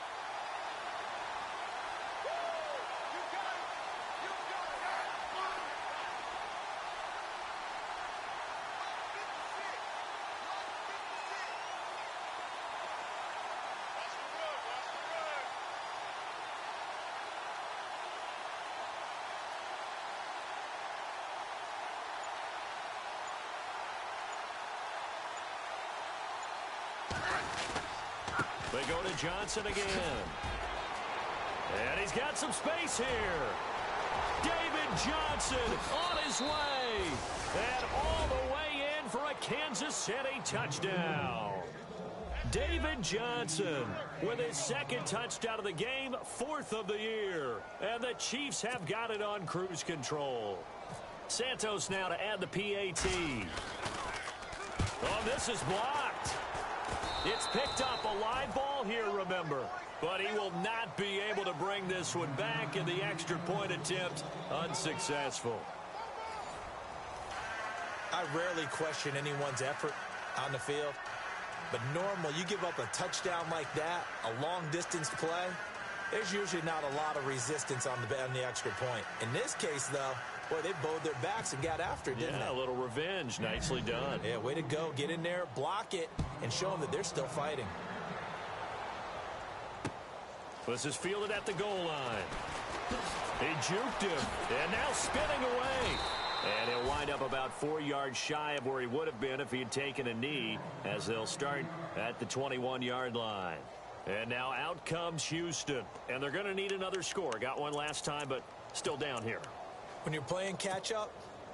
They go to Johnson again. And he's got some space here. David Johnson on his way. And all the way in for a Kansas City touchdown. David Johnson with his 2nd touchdown of the game, 4th of the year. And the Chiefs have got it on cruise control. Santos now to add the PAT. Oh, this is blocked. It's picked up, a live ball here, remember. But he will not be able to bring this one back, in the extra point attempt unsuccessful. I rarely question anyone's effort on the field. But normally, you give up a touchdown like that, a long-distance play, there's usually not a lot of resistance on the extra point. In this case, though, boy, they bowed their backs and got after it, didn't they? Yeah, a little revenge. Nicely done. Yeah, way to go. Get in there, block it, and show them that they're still fighting. This is fielded at the goal line. He juked him, and now spinning away. And he'll wind up about 4 yards shy of where he would have been if he had taken a knee, as they'll start at the 21-yard line. And now out comes Houston, and they're going to need another score. Got one last time, but still down here. When you're playing catch-up,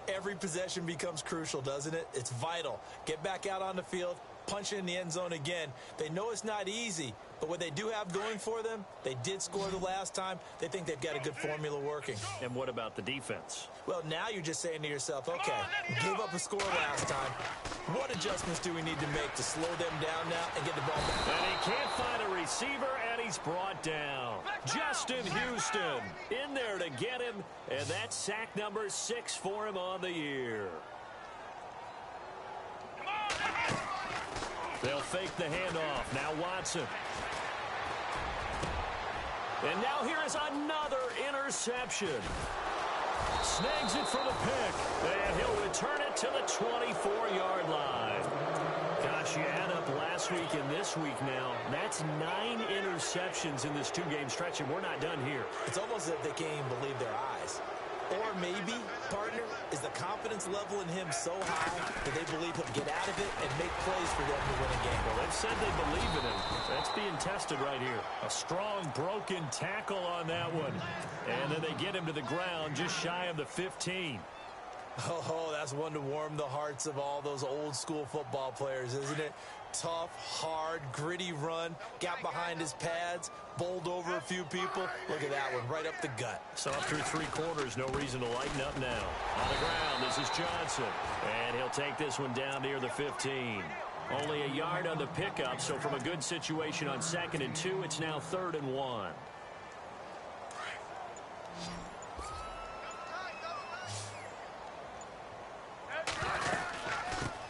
every possession becomes crucial, doesn't it? It's vital. Get back out on the field, punch it in the end zone again. They know it's not easy, but what they do have going for them, they did score the last time. They think they've got a good formula working. And what about the defense? Well, now you're just saying to yourself, okay, we gave up a score last time. What adjustments do we need to make to slow them down now and get the ball back? And he can't find a receiver, and he's brought down. Justin Houston in there to get him, and that's sack number 6 for him on the year. They'll fake the handoff. Now Watson. And now here is another interception. Snags it for the pick. And he'll return it to the 24-yard line. Gosh, you add up last week and this week now. That's 9 interceptions in this 2-game stretch, and we're not done here. It's almost as if they can't even believe their eyes. Or maybe, partner, is the confidence level in him so high that they believe he'll get out of it and make plays for them to win a game. Well, they've said they believe in him. That's being tested right here. A strong, broken tackle on that one. And then they get him to the ground just shy of the 15. Oh, that's one to warm the hearts of all those old-school football players, isn't it? Tough, hard, gritty run, got behind his pads, bowled over a few people. Look at that one, right up the gut. So up through 3 quarters, no reason to lighten up now. On the ground, this is Johnson. And he'll take this one down near the 15. Only a yard on the pickup, so from a good situation on 2nd and 2, it's now 3rd and 1.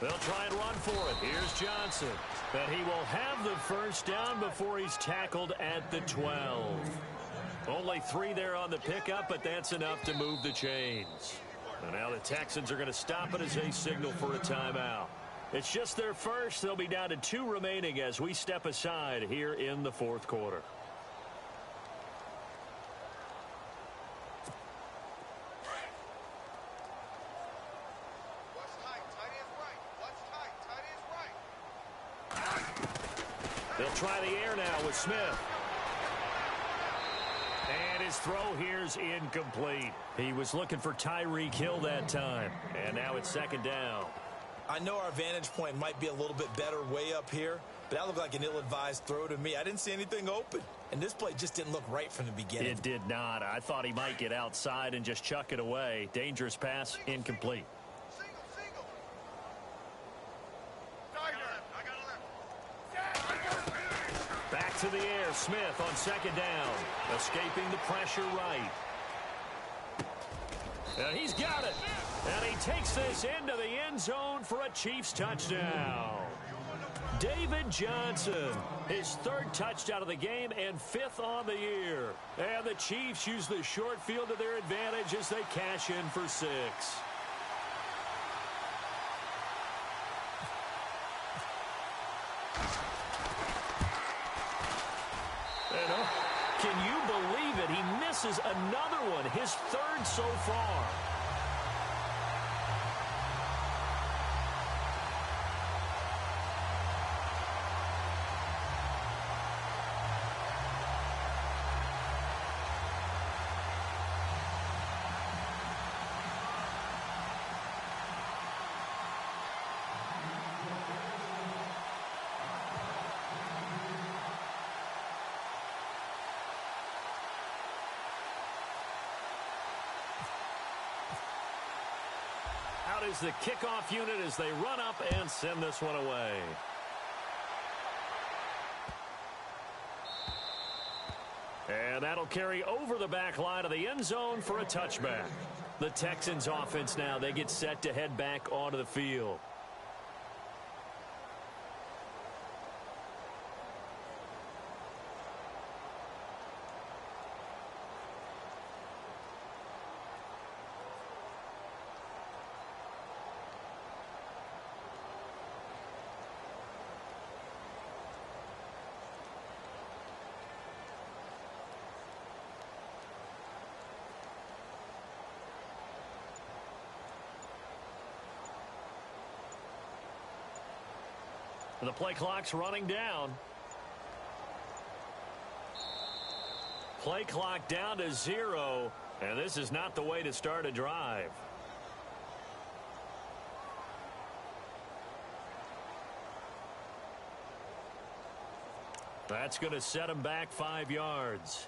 They'll try and run for it. Here's Johnson. And he will have the first down before he's tackled at the 12. Only 3 there on the pickup, but that's enough to move the chains. And now the Texans are going to stop it as they signal for a timeout. It's just their first. They'll be down to 2 remaining as we step aside here in the 4th quarter. They'll try the air now with Smith. And his throw here's incomplete. He was looking for Tyreek Hill that time. And now it's 2nd down. I know our vantage point might be a little bit better way up here, but that looked like an ill-advised throw to me. I didn't see anything open. And this play just didn't look right from the beginning. It did not. I thought he might get outside and just chuck it away. Dangerous pass, incomplete. Back to the air, Smith on 2nd down. Escaping the pressure right. And he's got it. And he takes this into the end zone for a Chiefs touchdown. David Johnson, his 3rd touchdown of the game and 5th on the year. And the Chiefs use the short field to their advantage as they cash in for 6. Can you believe it? He misses another one, his 3rd so far. Out is the kickoff unit as they run up and send this one away. And that'll carry over the back line of the end zone for a touchback. The Texans offense now, they get set to head back onto the field. The play clock's running down. Play clock down to 0, and this is not the way to start a drive. That's going to set him back 5 yards.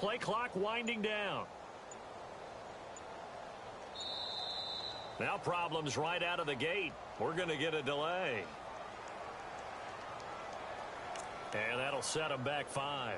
Play clock winding down. Now problems right out of the gate. We're going to get a delay. And that'll set him back 5.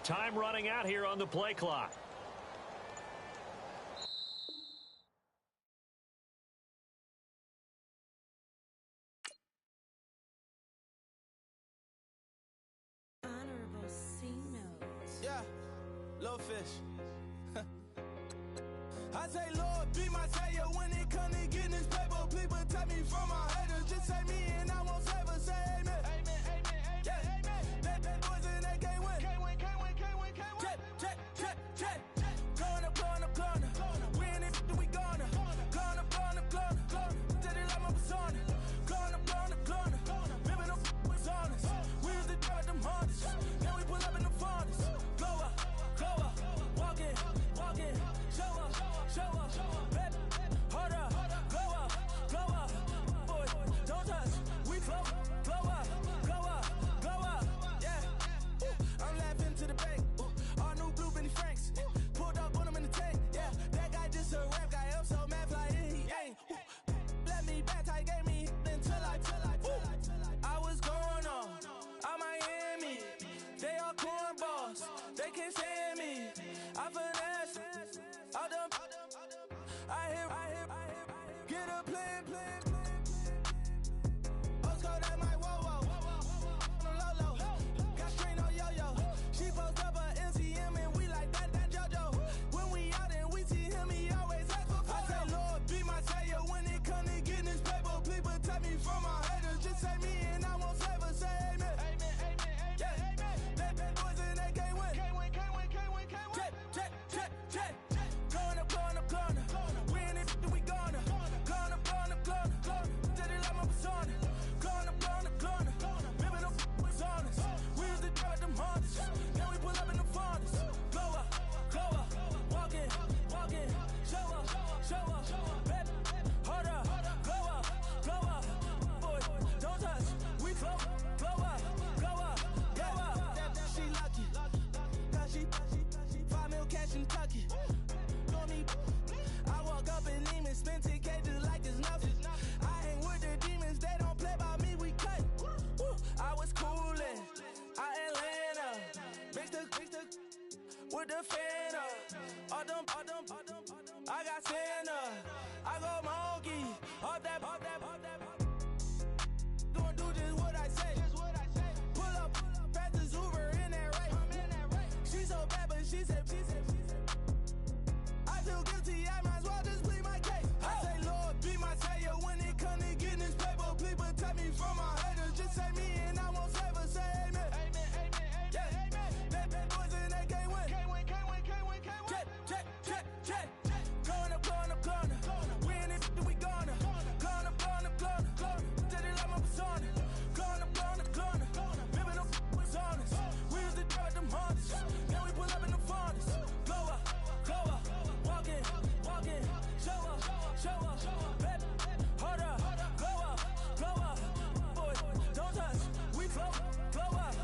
Time running out here on the play clock. Honorable C notes. Yeah, little fish. I say, Lord, be my savior when it comes to getting this paper. Please protect me from my haters. Just say me and I won't save us. Say amen. Amen, amen, amen, yeah. Amen. That boys in that can't win. Can't win, can't win, can't win, can't win. Check, check, check, check. Going up, going up, going up. We in it, we gonna. Going up, going up, going up. Did it like my persona. Going up, going up, going up. Remember no was honest. We used to drive them Hondas. Now we pull up in the Fondas. Glow up, walk in, show up, baby, hold up, glow up, boy, don't touch, we flow, glow up, yeah. Ooh, I'm laughing to the bank, all new blue Benny Franks, pulled up on him in the tank, yeah. That guy just a rap guy, I'm so mad, fly in, he ain't. Let me back, tight, gave me until I was going on Miami, they all cornballs, they can't stand me, I finesse, all them. I hear, get a plan. Let's go that my whoa. No low. Got screen on yo-yo. She post up a MCM and we like that JoJo. When we out and we see him, he always ask for photo. I say, Lord, be my savior when it come to getting this paper. Please protect me from my haters. Just say me and I won't save us. Say amen. Amen, amen, amen. Yeah, amen. That boys in that can't win. Can't win. Check. Going up. We in it, we gonna. Gonna. Did it like my persona. Gonna. Remember no was honest. We used to drive them Hondas. Now we pull up in the Fondas. Glow up, walk in, show up, baby, hold up, glow up, boy, don't touch, we flow, glow up. She lucky, cause she 5 mil cash in Kentucky. I walk up in demons, spend 10K just like it's nothing. I hang with the demons, they don't play by me, we cut. I was coolin', out Atlanta, mixed with the Fanta. All them, I got Santa, I go monkey, all that. Gonna do just what I say. Pull up, pass the Uber in that race. She so bad, but she said. I feel guilty, I might as well just plead my case. I say, Lord, be my savior when it come to getting this paper. Please protect me from my haters. Just say me and I won't save us. Say amen. Amen, amen, amen. Yeah, amen. That boys in that can't win. Can't win. Check. Going up. We in it, we gonna. Gonna. Did it like my persona. Gonna. Remember no was honest. We used to drive them Hondas. Now we pull up in the Fondas. Glow up, walk in, show up, baby, hold up, glow up, boy, don't touch, we flow, glow up.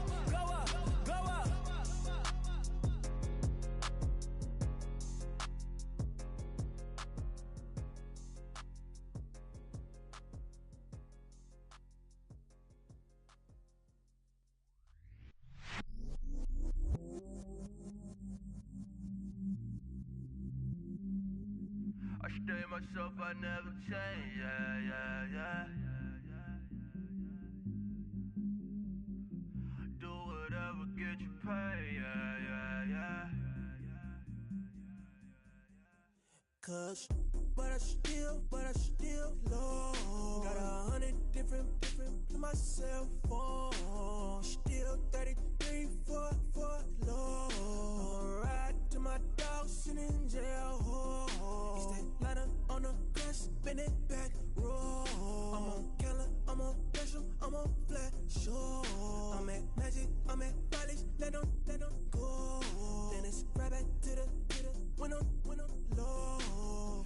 I stay myself, I never change, yeah. Do whatever, get you paid, yeah. Cause, but I still low. Got 100 different to my cell phone. Still 33 for low. I'ma ride to my dog sitting in jail. It's that liner on the grass, spin it back, roll. I'm on Keller, I'm on Bishop, I'm on Flat Show. I'm at Magic, I'm at Bally's, let them go. Then it's right back to the when I'm low.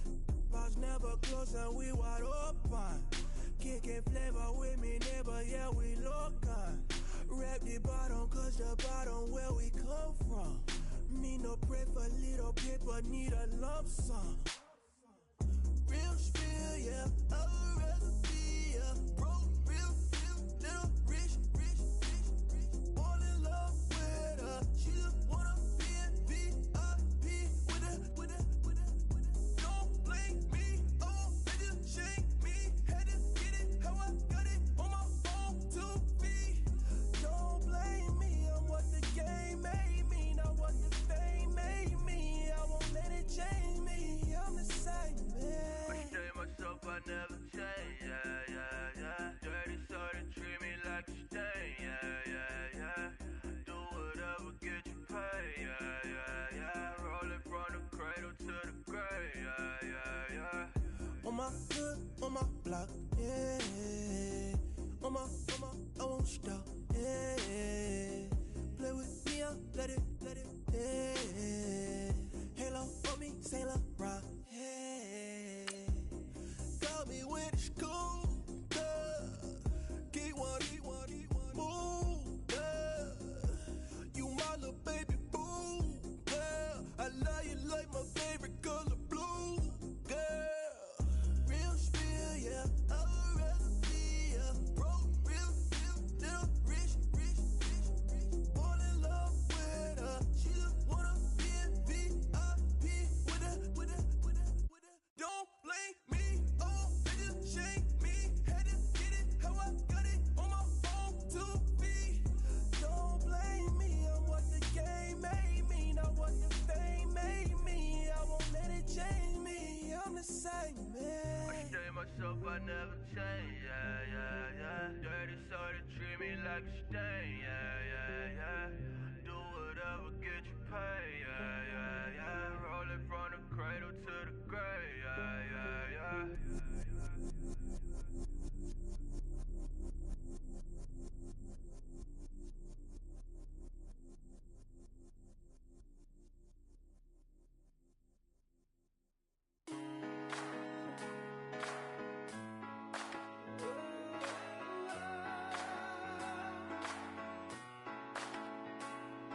Bars never close and we wide open. Kicking flavor with me, neighbor, yeah, we local. Rap the bottom, cause the bottom where we come from. Me no pray for little paper, need a lump sum. Real spill, yeah, a recipe, yeah. Broke, real, little rich. All in love with her, she just wanna my hood, on my block, yeah. On my, I won't stop, yeah. Play with me, I'll let it, yeah. Halo on me, Sailor Rock, yeah. Got me with school, keep one, move, yeah. You my little baby boo, girl. I love you like my favorite color blue, girl. Real spill, yeah. I would rather be a broke, real, little rich. Fall in love with her. She just wanna be in VIP with her. Don't blame me, oh, bitches shame me. Had to get it how I got it on my phone to be. Don't blame me, I'm what the game made me, not what the fame made me. I won't let it change me, I'm the same man. I stay myself, I never change, yeah. Dirty soda, treat me like a stain, yeah. Do whatever, get you paid, yeah. Roll it from the cradle to the grave, yeah.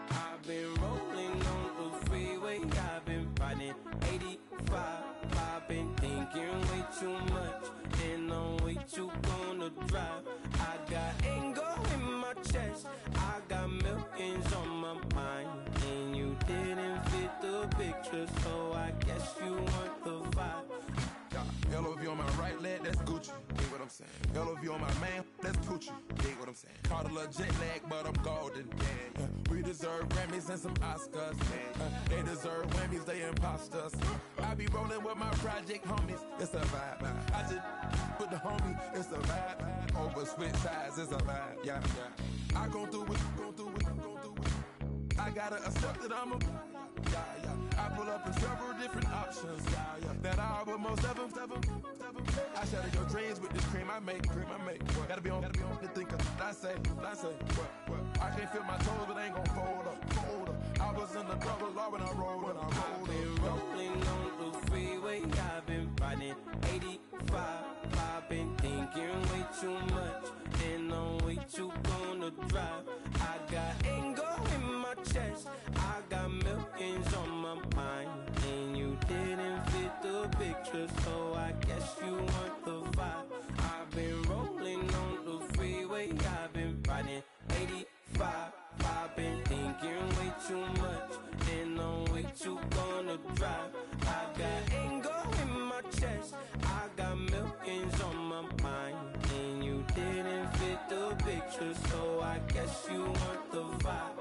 I've been rolling on the freeway, I've been riding 85. I've been thinking way too much, and I'm way too gonna drive. I got anger in my chest, I got millions on my mind, and you didn't fit the picture, so I guess you want the vibe. LOV on my right leg, that's Gucci. Dig what I'm saying? LOV on my man, that's Gucci. Dig what I'm saying? Caught a little jet lag, but I'm golden. Yeah. We deserve Grammys and some Oscars. They deserve Whammies, they imposters. I be rolling with my project homies. It's a vibe. I just put the homie. It's a vibe. Over switch sides, it's a vibe. Yeah. I gon' do it. I gotta accept that I'm a. Yeah. I pull up in several different options. Yeah. That I but most of them. I shatter your dreams with this cream I make. What? Gotta be on the thinker. I say. What? I can't feel my toes, but ain't gon' fold up. I was in the double law when I rolled. I've been rolling on the freeway, I've been riding 85. I've been thinking way too much, and I'm way too gonna drive. I got anger in my chest, I got millions on my mind, and you didn't fit the picture, so I guess you want the vibe. I've been rolling on the freeway, I've been riding 85. I've been thinking way too much, and I'm way too gonna drive. I got anger in my chest, I got millions on my mind, and you didn't fit the picture, so I guess you want the vibe.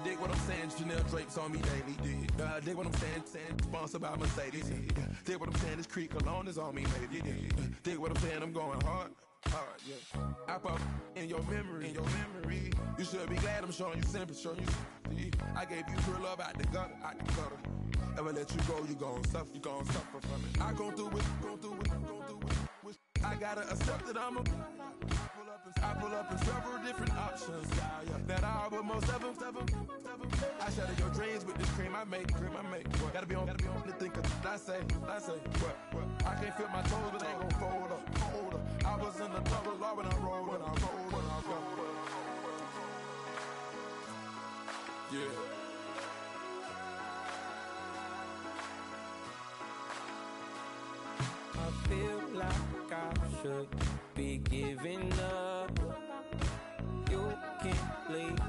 Dig what I'm saying, Chanel drapes on me daily. Dig what I'm saying, sponsored by Mercedes. Dig what I'm saying, this Creek alone is on me, baby. Dig what I'm saying, I'm going hard, yeah. I pop in your memory. You should be glad I'm showing you sympathy. I gave you pure love out the gutter. Ever let you go, you gon' suffer from it. I gon' do it. I gotta accept that I'm a. I pull up in several different options. That I but most of them. I shatter your dreams with this cream I make. What? Gotta be on the thinker. I say. What? I can't feel my toes, but ain't gon' fold up. I was in the double law when I rolled. Yeah. I feel like I should be giving up. You can't leave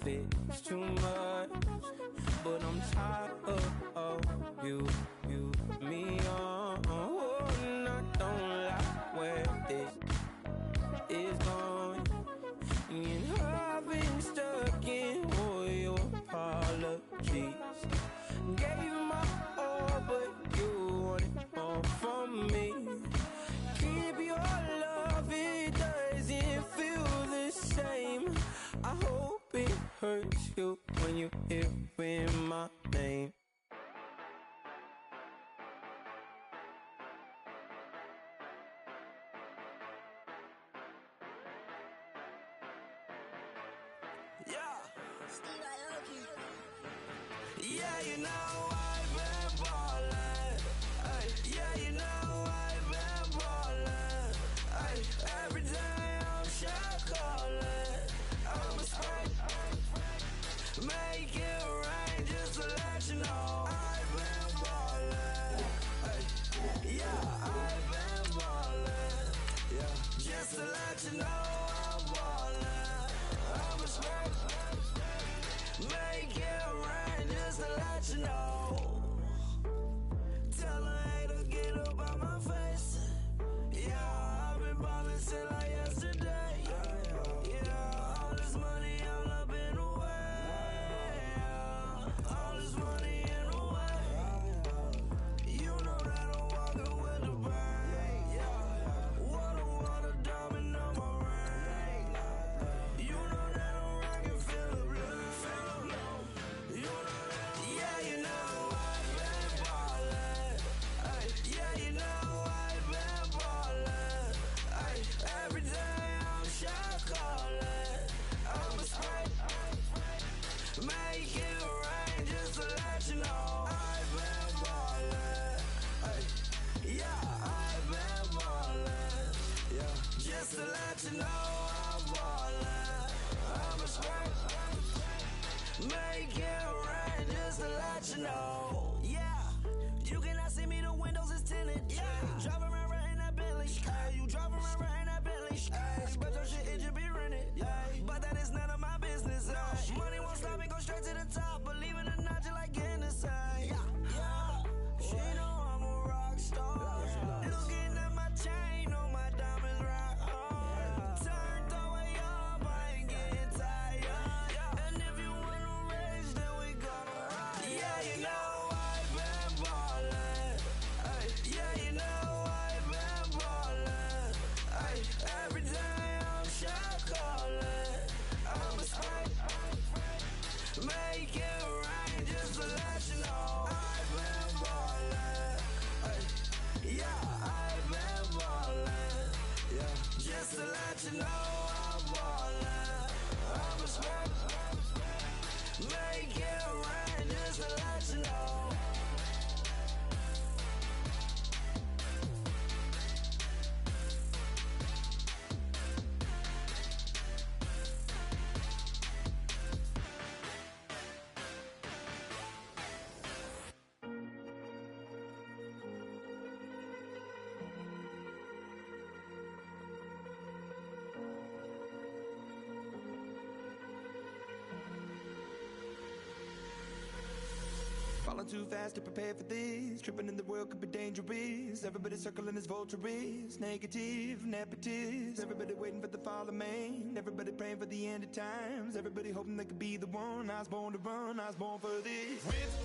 it's too much. But I'm tired of you, me on. And I don't like where this is going. And I've been stuck in all your apologies. Gave my all, but you wanted more from me. Keep your love, it doesn't feel the same. I hope it hurts you when you hear my name. Yeah, you know I've been ballin'. Ay, yeah, you know I've been ballin'. Ay, every day I'm shot callin'. I'm a spray. Make it rain just to let you know I've been ballin'. Ay, yeah, I've been ballin'. Yeah, just to let you know I'm ballin'. I'm a spray. Make it rain just to let you know. Tell a hater get up on my face. Yeah, I've been ballin' since like yesterday. Yeah, all this money all up in the way. Yeah, all this money in the way. You know that I'm walking with the bank. Yeah, water diamond on my ring. You know that I'm rockin' feel the blue. You know that, yeah, you know I've been ballin'. Ay, yeah, you know I've been ballin'. Ay, every day I'm shot callin'. I'm a spray. Make it rain just to let you know I've been ballin'. Ay, yeah, I've been ballin'. Yeah, just to let you know I'm ballin'. I'm a spray. Make it rain just to let you know. Yeah, you cannot see me, the windows is tinted. Yeah, driving around right in that Bentley. Ay, you driving around right in that Bentley. Ay, but your shit, it just be rented. Yeah, but that is none of my business. Ay, money won't stop me, go straight to the top. Believe it or not, you like getting the same. Yeah, yeah, she know I'm a rock star. Looking at my chain, on my diamonds right hard. Turned the way up, I ain't getting tired. And if you wanna race, then we gonna ride. Yeah, you know I've been ballin'. Ay, yeah, you know I've been ballin'. Ay, every day I'm shot callin'. I'm a spray. Make it rain just to let you know I've been ballin'. Ay, yeah, I've been ballin'. Yeah, just to let you know I'm ballin'. I'm a spray. Make it rain just to let you know. Falling too fast to prepare for this. Tripping in the world could be dangerous. Everybody circling as vultures. Negative, nepotist. Everybody waiting for the fall of man. Everybody praying for the end of times. Everybody hoping they could be the one. I was born to run, I was born for this.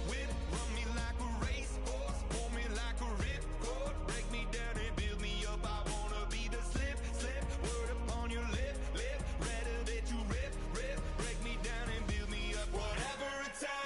Whip, run me like a racehorse. Pull me like a ripcord. Break me down and build me up. I wanna be the slip. Word upon your lip. Rather that you rip. Break me down and build me up. Whatever it takes.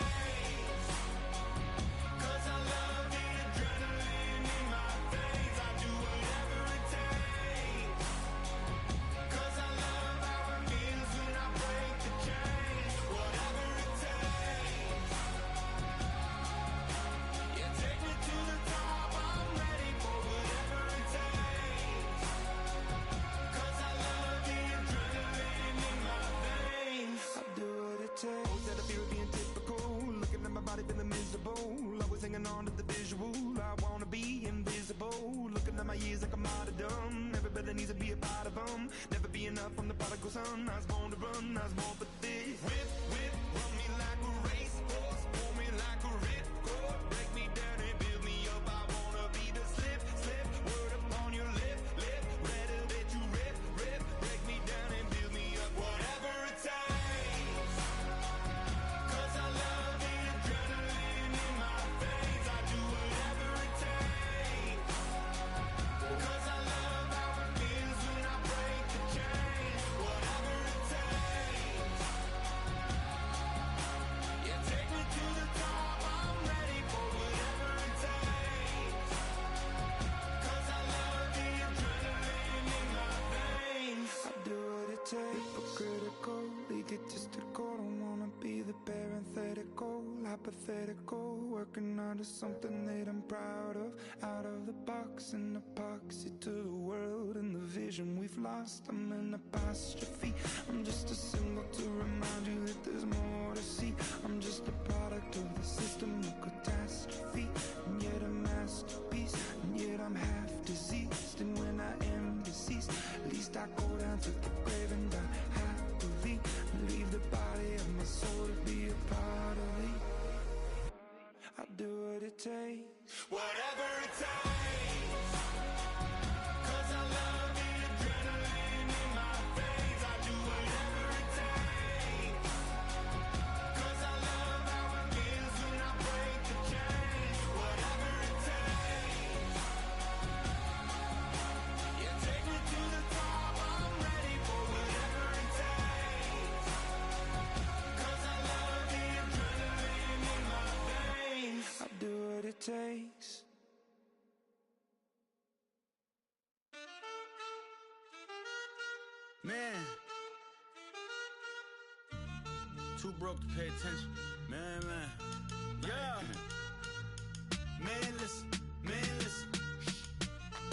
Feeling miserable, always hanging on to the visual. I wanna be invisible, looking at my years like I'm martyrdom. Everybody needs to be a part of them. Never be enough from the prodigal son. I was born to run, I was born for this. Whip, run me like a racehorse. Pull me like a ripcord. Break me down and build me up. I wanna be the slip. Word upon your lip. Rather that you rip. Break me down and build me up. Whatever it takes. 'Cause I love the adrenaline in my veins. I do whatever it takes. 'Cause I love how it feels when I break the chains. Whatever it takes. hypothetical, working onto something that I'm proud of. Out of the box, an epoxy to the world and the vision we've lost. I'm an apostrophe, I'm just a symbol to remind you that there's more to see. I'm just a product of the system of catastrophe, and yet a masterpiece, and yet I'm half diseased. And when I am deceased, at least I go down to the grave and die happily, and leave the body of my soul to be a part of me. I'll do what it takes, whatever it takes, 'cause I love the adrenaline in my veins. I do whatever it takes, 'cause I love how it feels when I break the chains. Whatever it takes, you take me to the top, I'm ready for whatever it takes, 'cause I love the adrenaline in my veins. I'll do what it takes. Man, too broke to pay attention. Man. Yeah. Man, listen.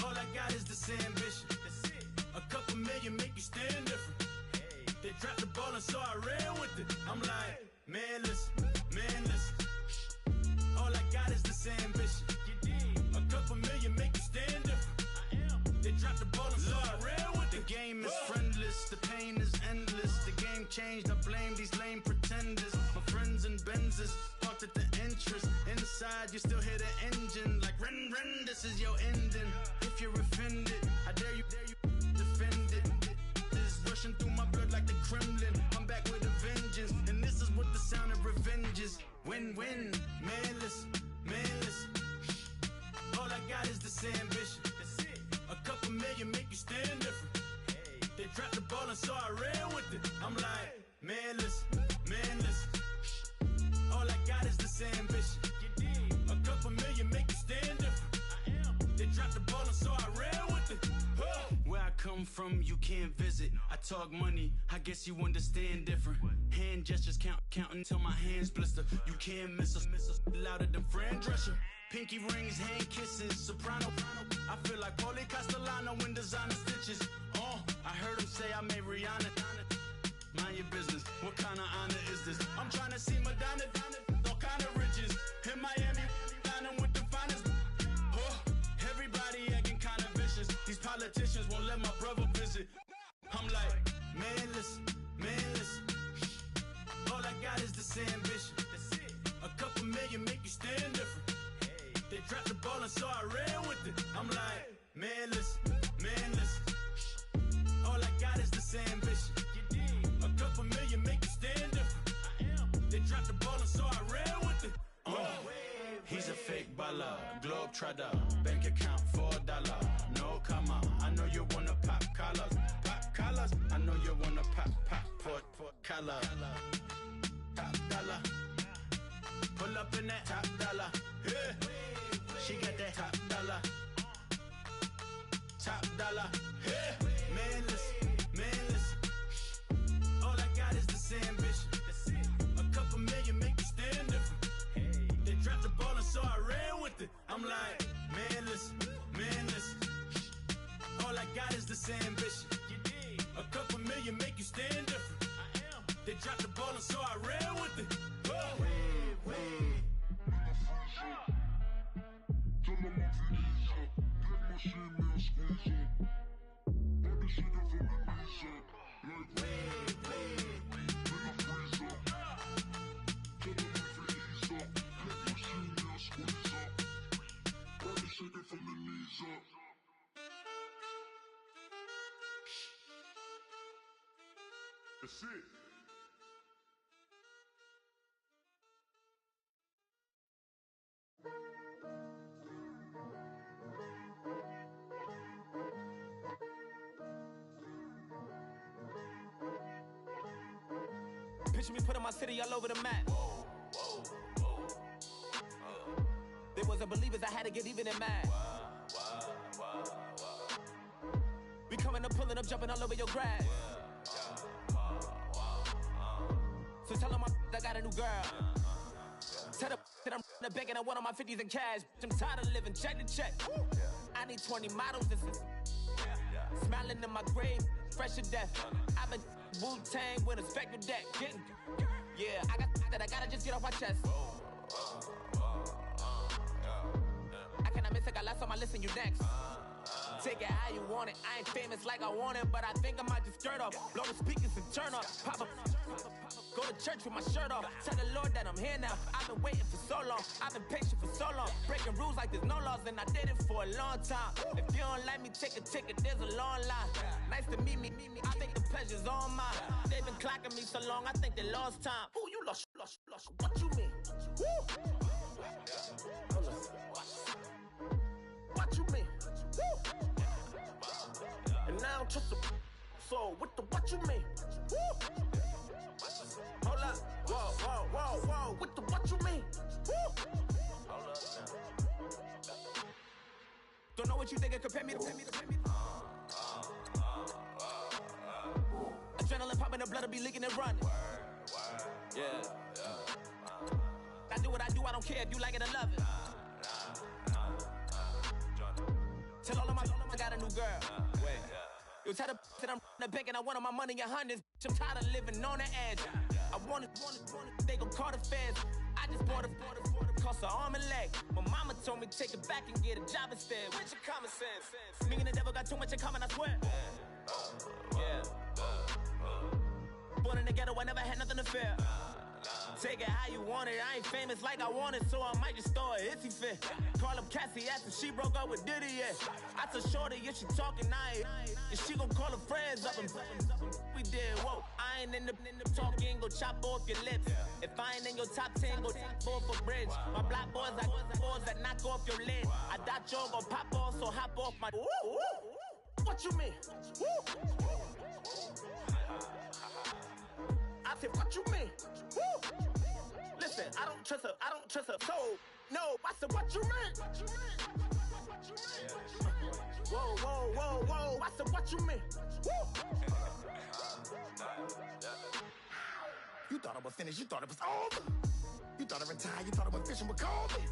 All I got is this ambition. A couple million make you stand different. They dropped the ball and so I ran with it. I'm like, man, listen. All I got is this ambition. A couple million make you stand different. They dropped the ball and so I ran with it. The game is friendless, the pain is endless. The game changed, I blame these lame pretenders. My friends and Benzes parked at the entrance. Inside, you still hear the engine. Like, ren, this is your ending. If you're offended, I dare you defend it. This rushing through my blood like the Kremlin. I'm back with a vengeance, and this is what the sound of revenge is. Win-win, man, listen. All I got is this ambition. A couple million make you stand different. They dropped the ball and so I ran with it. I'm like, man, listen. All I got is this ambition. A couple million make you stand different. They dropped the ball and so I ran with it. Where I come from, you can't visit. I talk money, I guess you understand different. Hand gestures counting till my hands blister. You can't miss us louder than Fran Drescher. Pinky rings, hand kisses, soprano. I feel like Paulie Castellano in designer stitches. I heard him say I made Rihanna. Mind your business, what kind of honor is this? I'm trying to see Madonna, all kind of riches. In Miami, dining with the finest. Everybody acting kind of vicious. These politicians won't let my brother visit. I'm like, man, listen. All I got is this ambition. A couple million make you stand different. They dropped the ball and so I ran with it. I'm like, man, listen. All I got is this ambition. A couple million make you stand different. They dropped the ball and so I ran with it. He's a fake baller, globe trotter, bank account $4. No comma, I know you wanna pop collars. I know you wanna pop collar. Top dollar, pull up in that top dollar. Yeah. She got that top dollar. Yeah. Man, listen. All I got is this ambition. A couple million make you stand different. They dropped the ball and so I ran with it. I'm like, man, listen. All I got is this ambition. A couple million make you stand different. They dropped the ball and so I ran with it. That's it. Picture me putting my city all over the map. They wasn't believers, I had to get even in mad. We coming up, pulling up, jumping all over your grass. So tell them I got a new girl. Tell them that I'm in the bank and I want all my 50s in cash. I'm tired of living check to check. I need 20 models. Smiling in my grave, fresh to death. I've been Wu-Tang with a spectral deck. I got that I gotta just get off my chest. I cannot miss it, got less on my list and you next. Take it how you want it. I ain't famous like I want it, but I think I might just skirt off. Blow the speakers and turn up. Pop up. Go to church with my shirt off. Tell the Lord that I'm here now. I've been waiting for so long. I've been patient for so long. Breaking rules like there's no laws, and I did it for a long time. If you don't let me take a ticket, there's a long line. Nice to meet me. I think the pleasure's all mine. They've been clocking me so long, I think they lost time. Ooh, you lost. What you mean? Woo! What you mean? Woo! And now I don't trust the so what you mean? Woo! Hold up, whoa, what you mean? Woo! Hold up now. Don't know what you think, compare me to adrenaline popping, the blood will be leaking and running. Yeah. I do what I do, I don't care if you like it or love it. Tell all of my I got a new girl. Wait. You tell the that I'm in the bank and I want all my money in hundreds. I'm tired of living on the edge. I want it, they gon' call the feds. I just bought a cost an arm and leg. My mama told me take it back and get a job instead. Where's your common sense? Me and the devil got too much in common, I swear. Yeah. Born in the ghetto, I never had nothing to fear. Take it how you want it. I ain't famous like I want it, so I might just throw a hissy fit. Call up Cassie after she broke up with Diddy, yeah. I told Shorty if she talking, if she gon' call her friends up and we did, whoa. I ain't in the talking, go chop off your lips. If I ain't in your top 10, go top 4 for bridge. My black boys, I got boys that knock off your lid. I thought y'all gon' pop off, so hop off my. What you mean? I said, what you mean? Woo! Listen, I don't trust her. So, no, I said, what you mean? Whoa. I said, what you mean? Woo! You thought I was finished, you thought it was over. You thought I retired, you thought I went fishing with Kobe.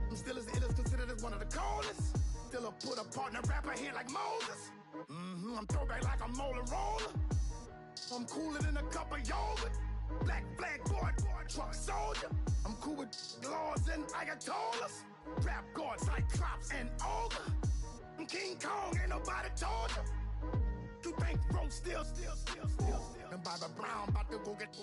I'm still as ill as considered as one of the coldest. Still a put a partner rapper here like Moses. I'm throwback like a molar roller. I'm cooler than a cup of yogurt. Black flag boy, truck soldier. I'm cool with laws and ayatollahs. Rap gods like Cyclops and Ogre. I'm King Kong, ain't nobody told you. You think road still. And Barbara Brown about to go get.